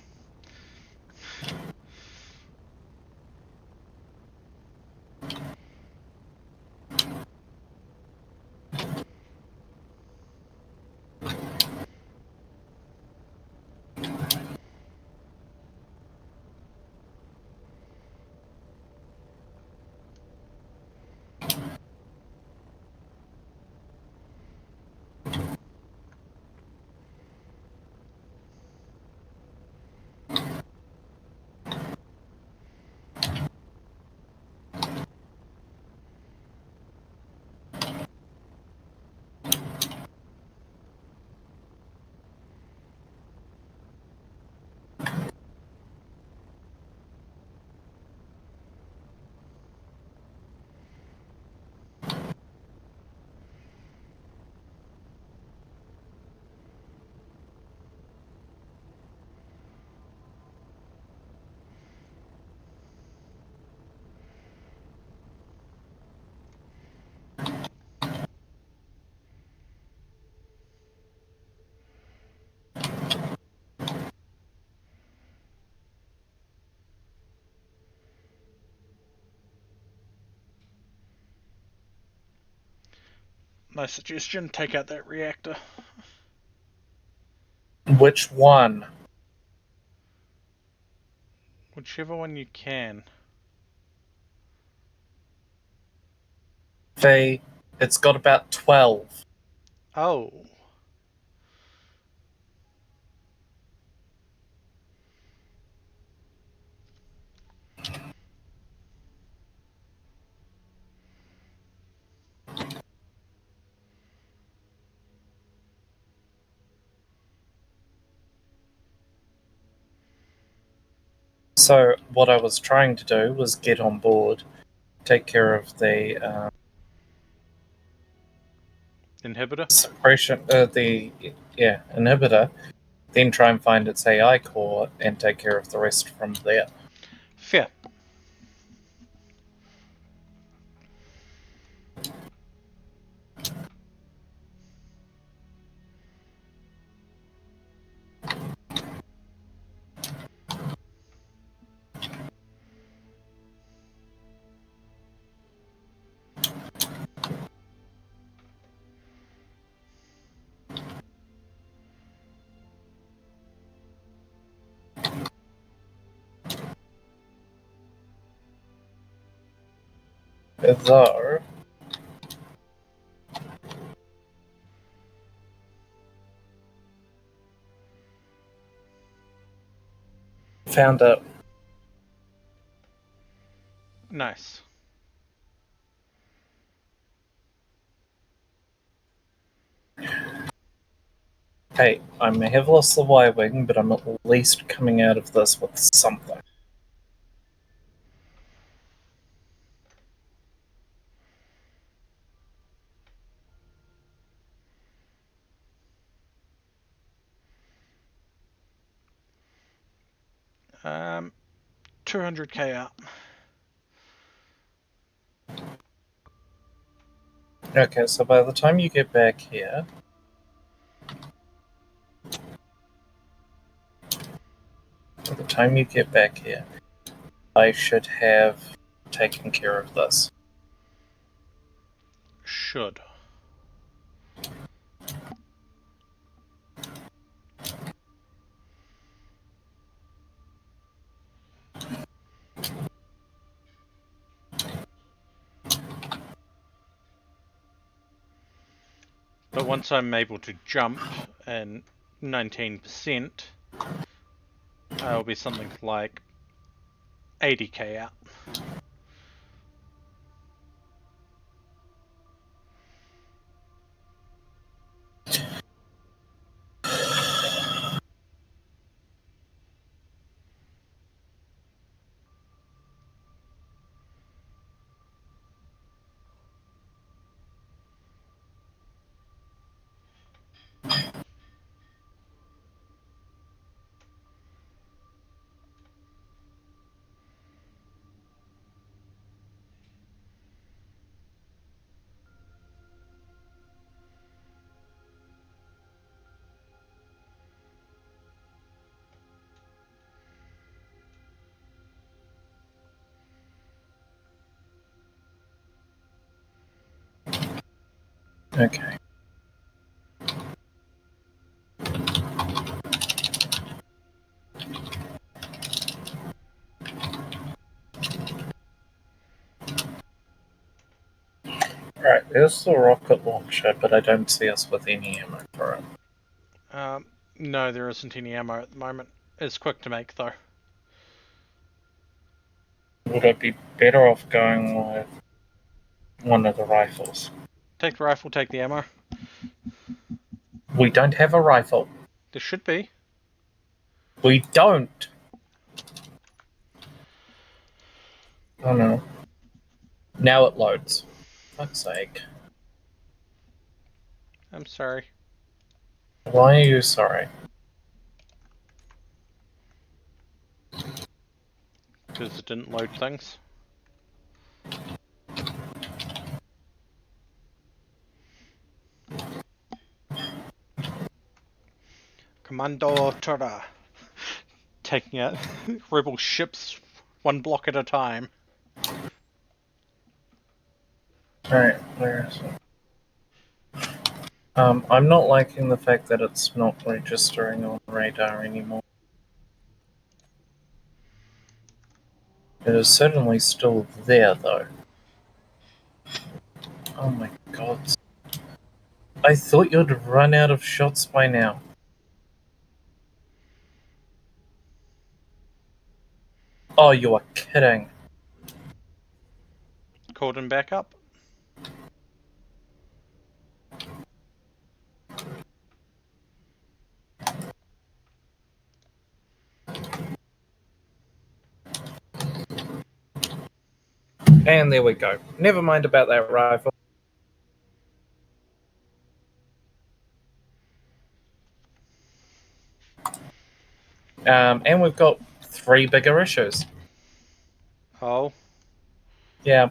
My suggestion, take out that reactor. Which one? Whichever one you can. It's got about 12. Oh. So what I was trying to do was get on board, take care of the Inhibitor? suppression, inhibitor, then try and find its AI core and take care of the rest from there. Fair. Though, found it. Nice. Hey, I may have lost the Y-Wing, but I'm at least coming out of this with something. Um, 200k out. Okay, so by the time you get back here... I should have taking care of this. Should. But once I'm able to jump and 19%, I'll be something like 80k out. Okay. Right, there's the rocket launcher, but I don't see us with any ammo for it. No, there isn't any ammo at the moment. It's quick to make though. Would I be better off going with one of the rifles? Take the rifle, take the ammo. We don't have a rifle. There should be. We don't! Oh no. Now it loads. Fuck's sake. I'm sorry. Why are you sorry? Because it didn't load things. Commando Tora. Taking out rebel ships one block at a time. Alright, where is it? I'm not liking the fact that it's not registering on radar anymore. It is certainly still there, though. Oh my god. I thought you'd run out of shots by now. Oh, you are kidding. Called him back up. And there we go. Never mind about that rifle. And we've got 3 bigger issues. Oh, Yeah.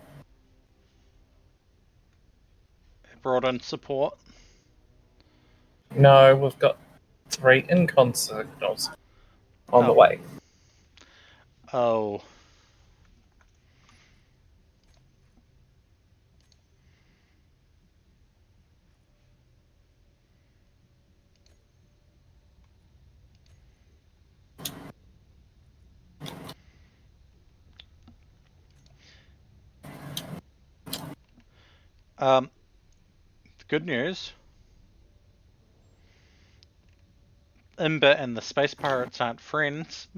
brought in support. No, we've got 3 incon signals on the Oh. way. Oh. Good news. Imber and the space pirates aren't friends.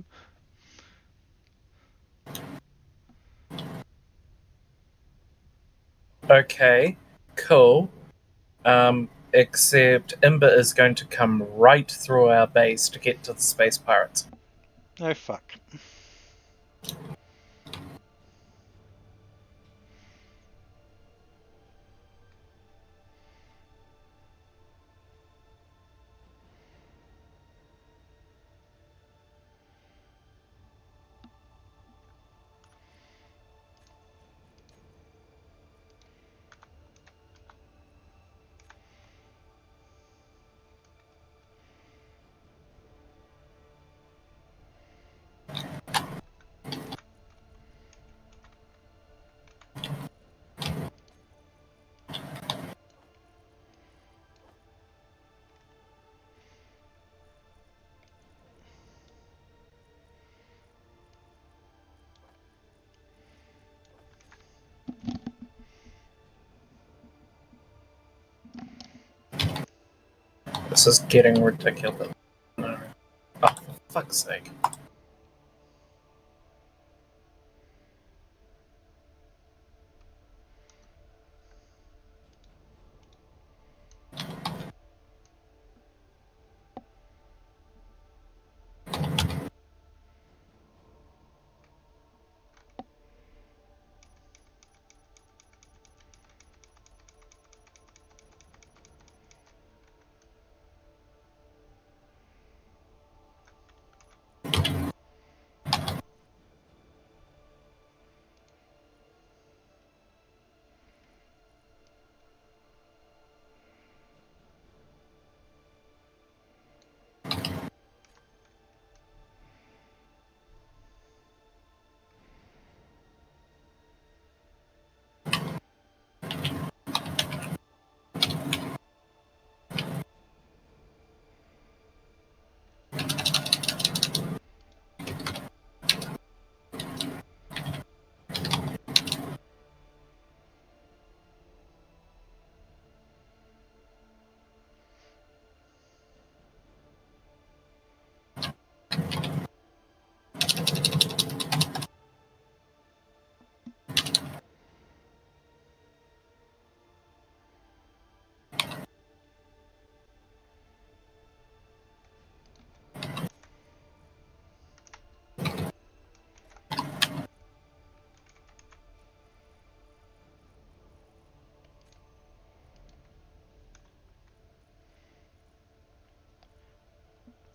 Okay, cool. Except Imber is going to come right through our base to get to the space pirates. Oh fuck. This is getting ridiculous. No. Oh, for fuck's sake.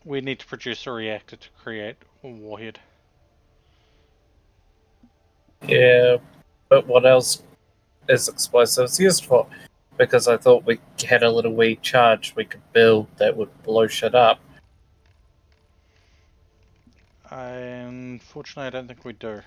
We need to produce a reactor to create a warhead. Yeah, but what else is explosives used for? Because I thought we had a little wee charge we could build that would blow shit up. Unfortunately, I don't think we do.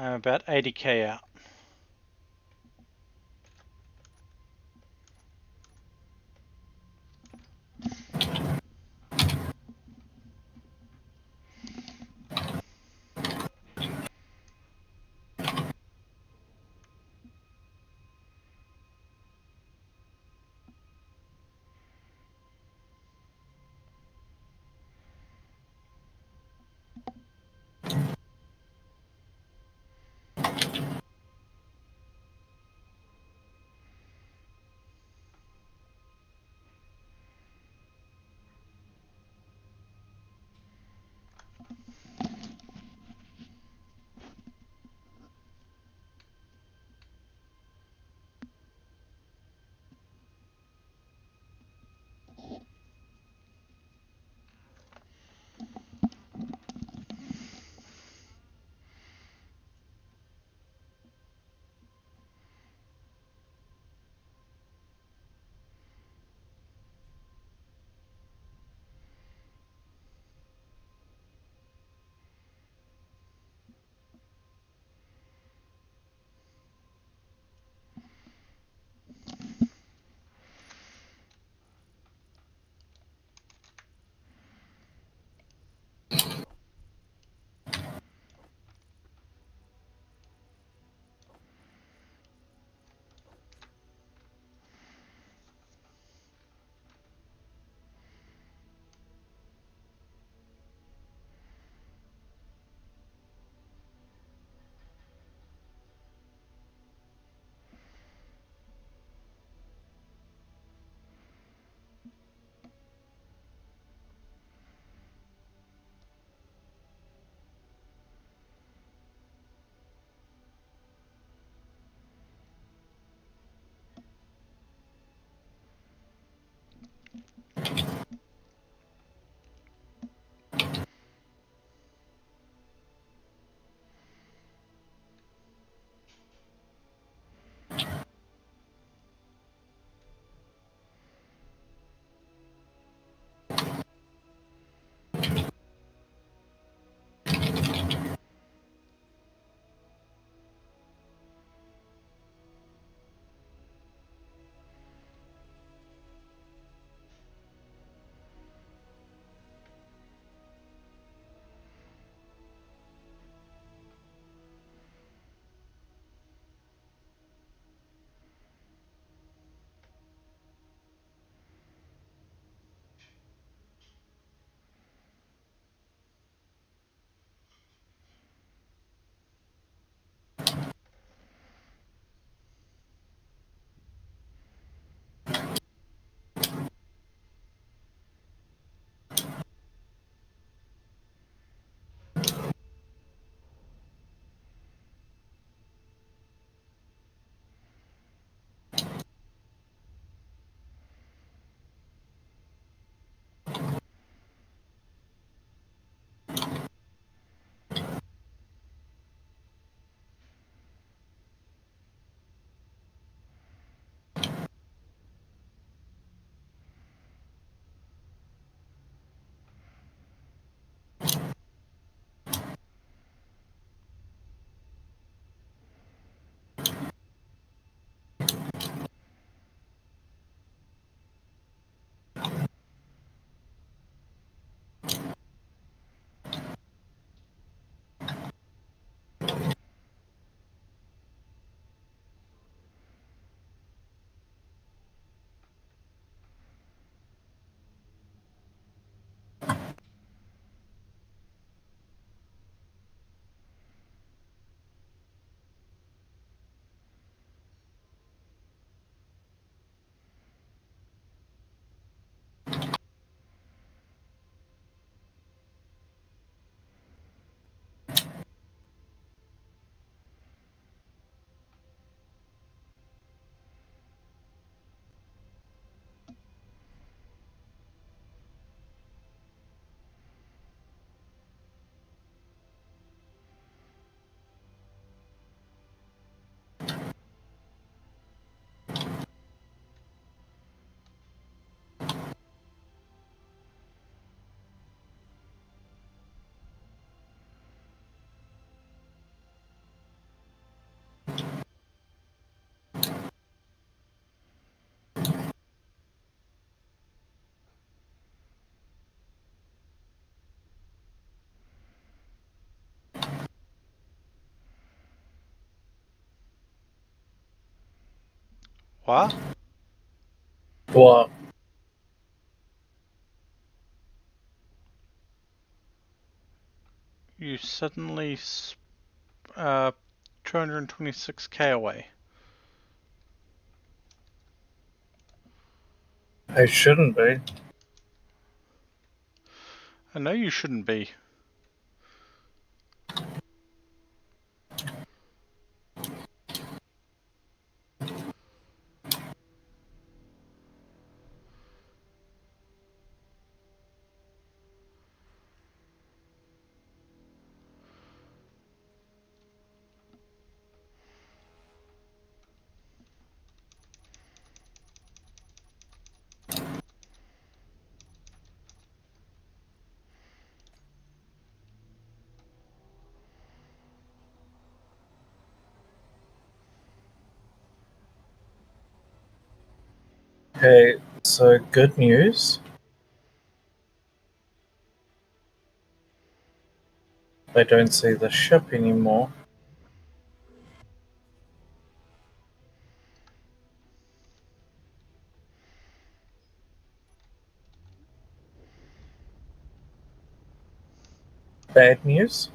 I'm about 80k out. What? What? You suddenly 226k away. I shouldn't be. I know you shouldn't be. Okay, so good news. I don't see the ship anymore. Bad news.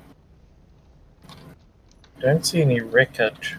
Don't see any wreckage.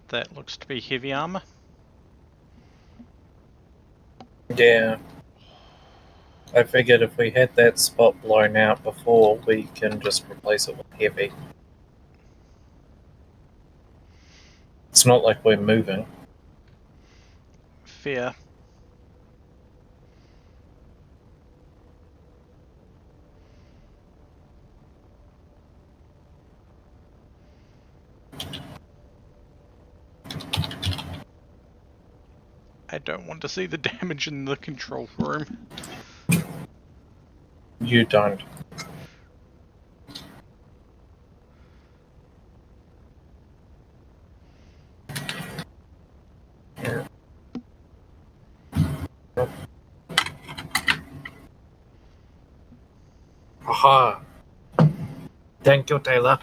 That looks to be heavy armor. Yeah. I figured if we had that spot blown out before, we can just replace it with heavy. It's not like we're moving. Fair. I don't want to see the damage in the control room. You don't. Here. Aha! Thank you, Taylor.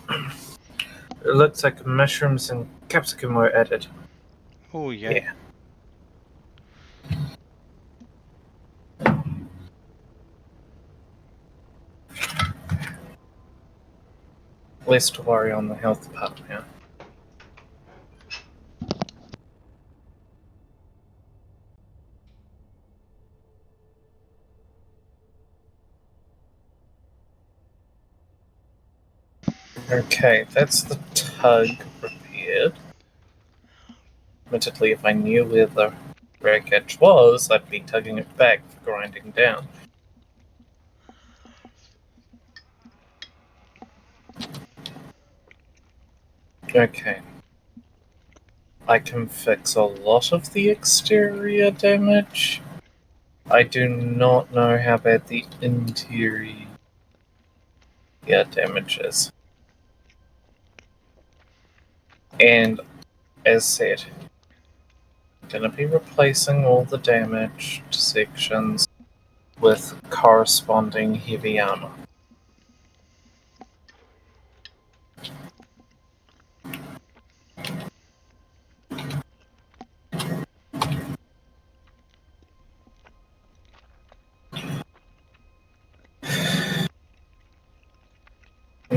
It looks like mushrooms and capsicum were added. Oh yeah. Yeah. Less to worry on the health part now. Okay, that's the tug repaired. Admittedly, if I knew where the wreckage was, I'd be tugging it back for grinding down. Okay. I can fix a lot of the exterior damage. I do not know how bad the interior damage is. And as said, I'm going to be replacing all the damaged sections with corresponding heavy armor.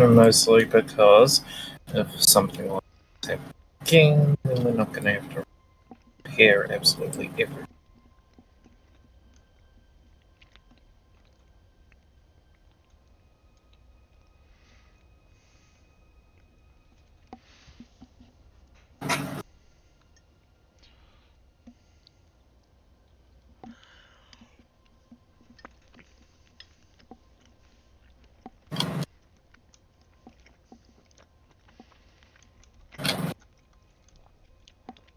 Mostly because if something like this happens again, then we're not going to have to repair absolutely everything.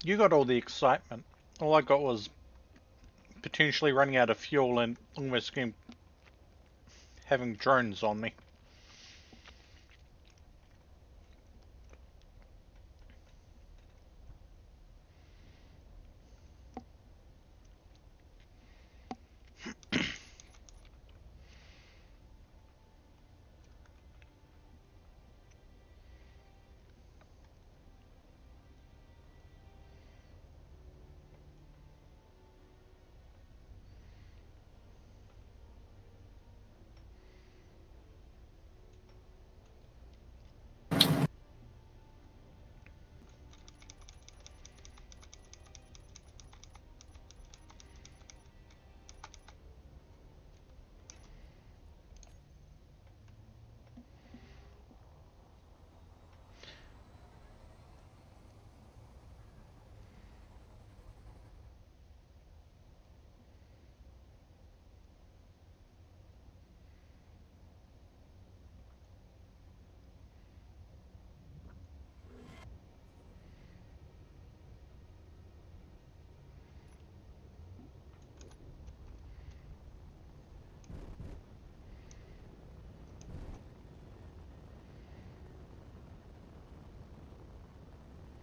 You got all the excitement. All I got was potentially running out of fuel and almost having drones on me.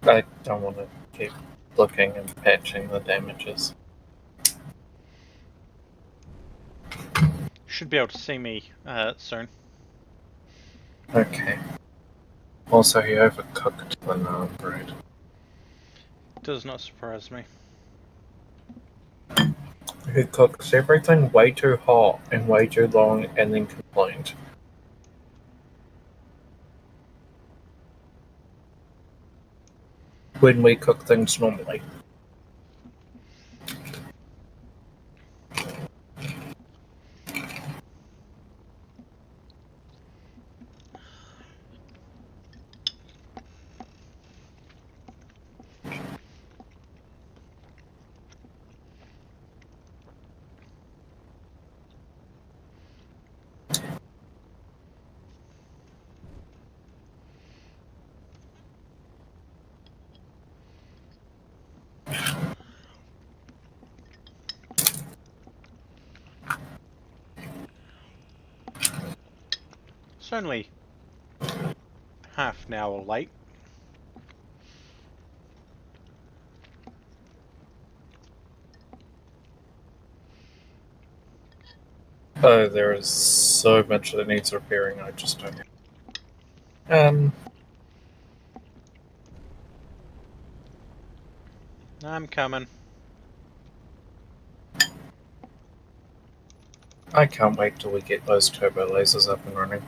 I don't want to keep looking and patching the damages. Should be able to see me soon. Okay. Also, he overcooked the naan bread. Does not surprise me. He cooks everything way too hot and way too long and then complained. When we cook things normally. It's only half an hour late. Oh, there is so much that needs repairing, I just don't know. I'm coming. I can't wait till we get those turbo lasers up and running.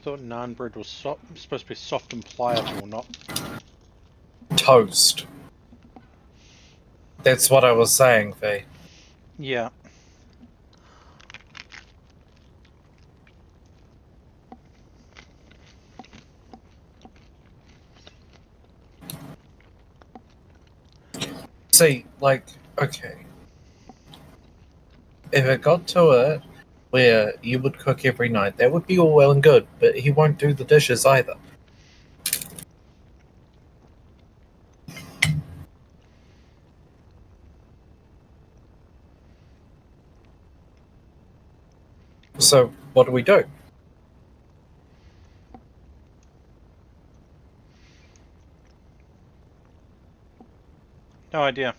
thought naan bread was supposed to be soft and pliable, not... Toast. That's what I was saying, V. Yeah. See, like, okay. If it got to it where you would cook every night, that would be all well and good, but he won't do the dishes either. So, what do we do? No idea.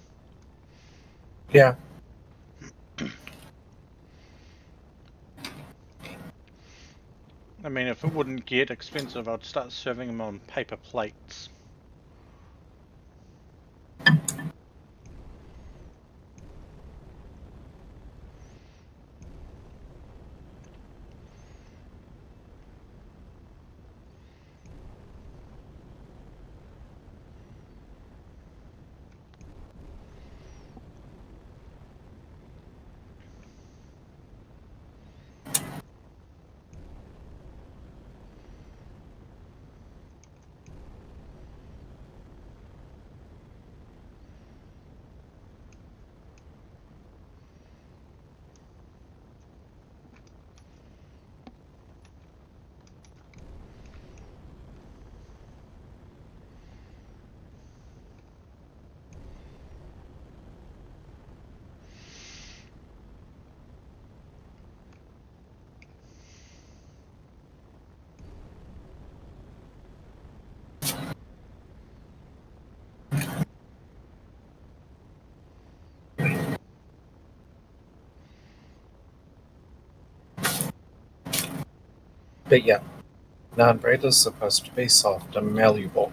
Yeah. I mean, if it wouldn't get expensive, I'd start serving them on paper plates. But yeah, naan bread is supposed to be soft and malleable.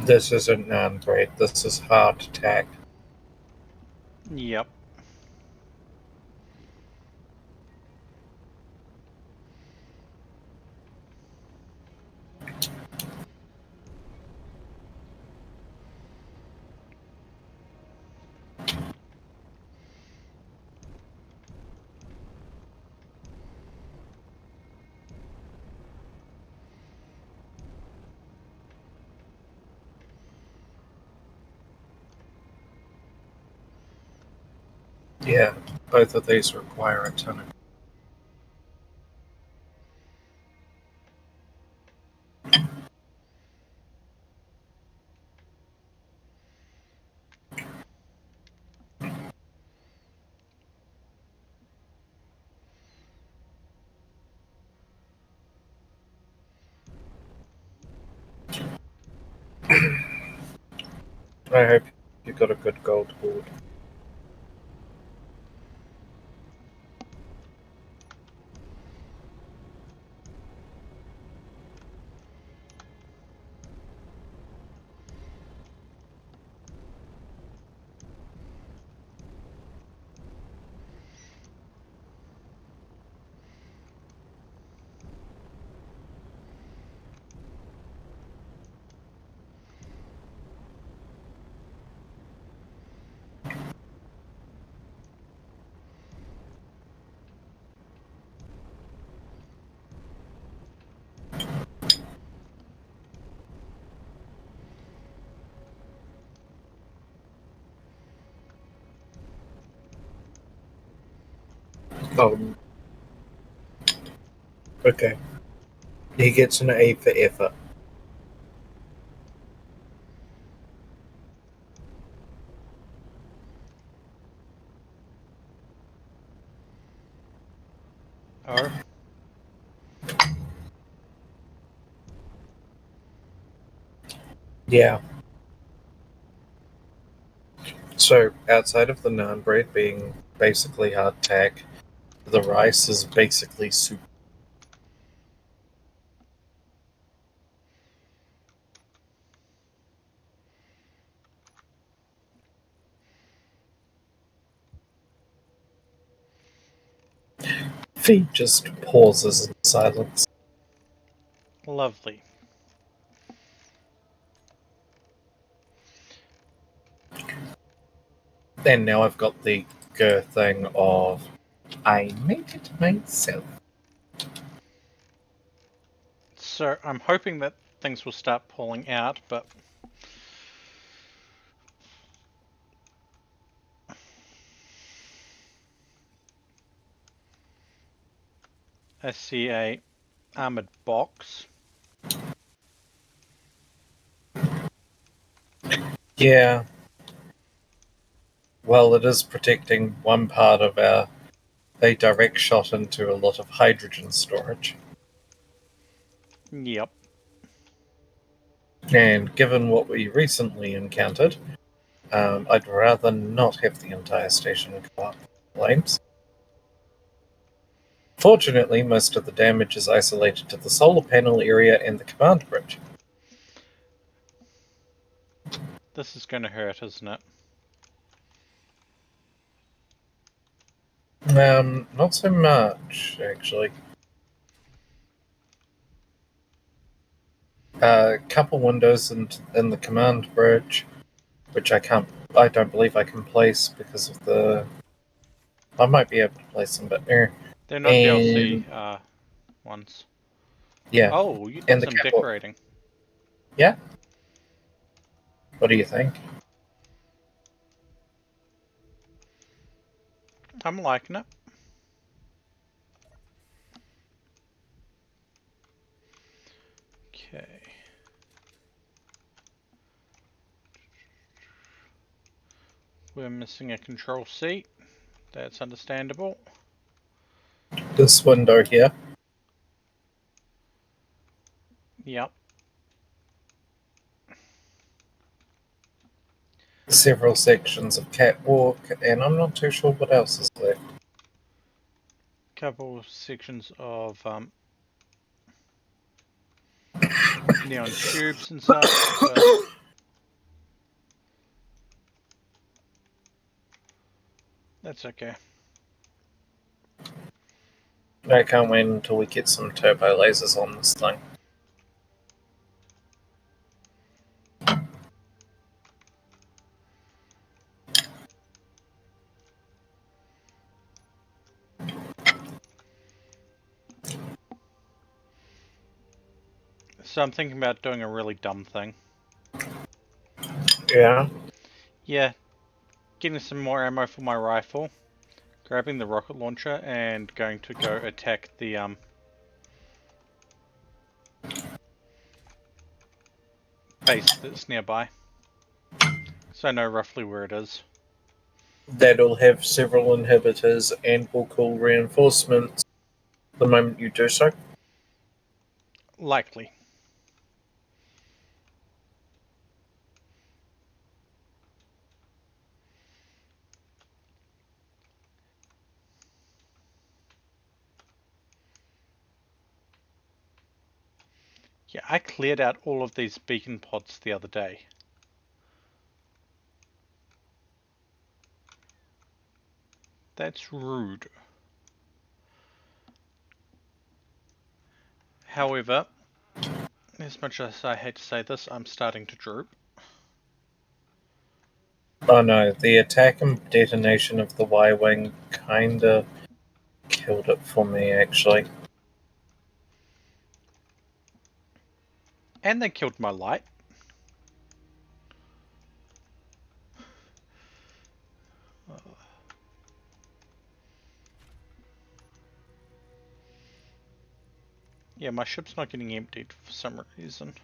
This isn't naan bread, this is hardtack. Yep. Yeah, both of these require a ton of. I hope you got a good gold board. Oh, okay. He gets an A for effort. Oh, Yeah. So, outside of the naan bread being basically hardtack, the rice is basically soup. Fee just pauses in silence. lovely. And now I've got the thing of I made it myself. So I'm hoping that things will start pulling out, but I see a armored box. Yeah. Well, it is protecting one part of a direct shot into a lot of hydrogen storage. Yep. And given what we recently encountered, I'd rather not have the entire station go up in flames. Fortunately, most of the damage is isolated to the solar panel area and the command bridge. This is going to hurt, isn't it? Not so much, actually. A couple windows in the command bridge, which I don't believe I can place because of the. I might be able to place them, but They're not and DLC ones. yeah, Oh, you did and the some catwalk. decorating. Yeah. What do you think? I'm liking it. Okay. We're missing a control seat. That's understandable. This window here. Yep. Several sections of catwalk, and I'm not too sure what else is left. Couple sections of neon tubes and such, but that's okay. I can't wait until we get some turbo lasers on this thing. So I'm thinking about doing a really dumb thing. Yeah. Yeah, getting some more ammo for my rifle Grabbing the rocket launcher and going to go attack the base that's nearby. So I know roughly where it is. That'll have several inhibitors and will call reinforcements the moment you do so. Likely. Yeah, I cleared out all of these beacon pods the other day. That's rude. However, as much as I hate to say this, I'm starting to droop. Oh no, the attack and detonation of the Y-Wing kinda killed it for me, actually. And they killed my light. Yeah, my ship's not getting emptied for some reason.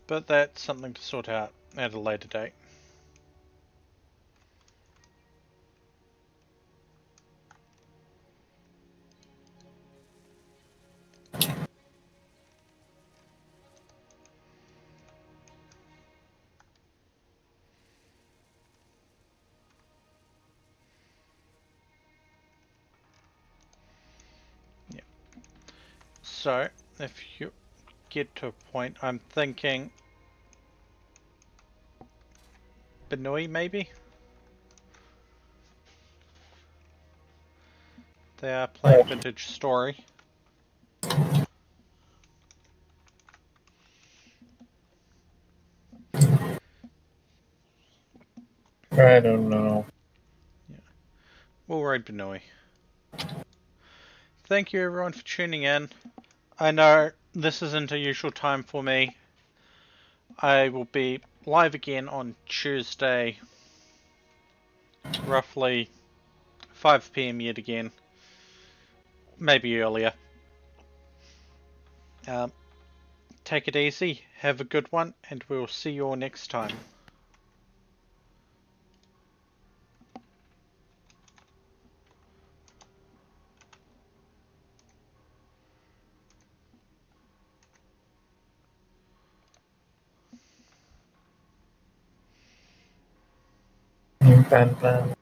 But that's something to sort out at a later date. Yeah. So, if you get to a point, I'm thinking Benui maybe? They are playing Vintage Story. I don't know. Yeah. We'll raid Benui. Thank you everyone for tuning in. I know this isn't a usual time for me. I will be live again on Tuesday, roughly 5 PM yet again. Maybe earlier. Take it easy, have a good one, and we'll see you all next time. Bam, bam.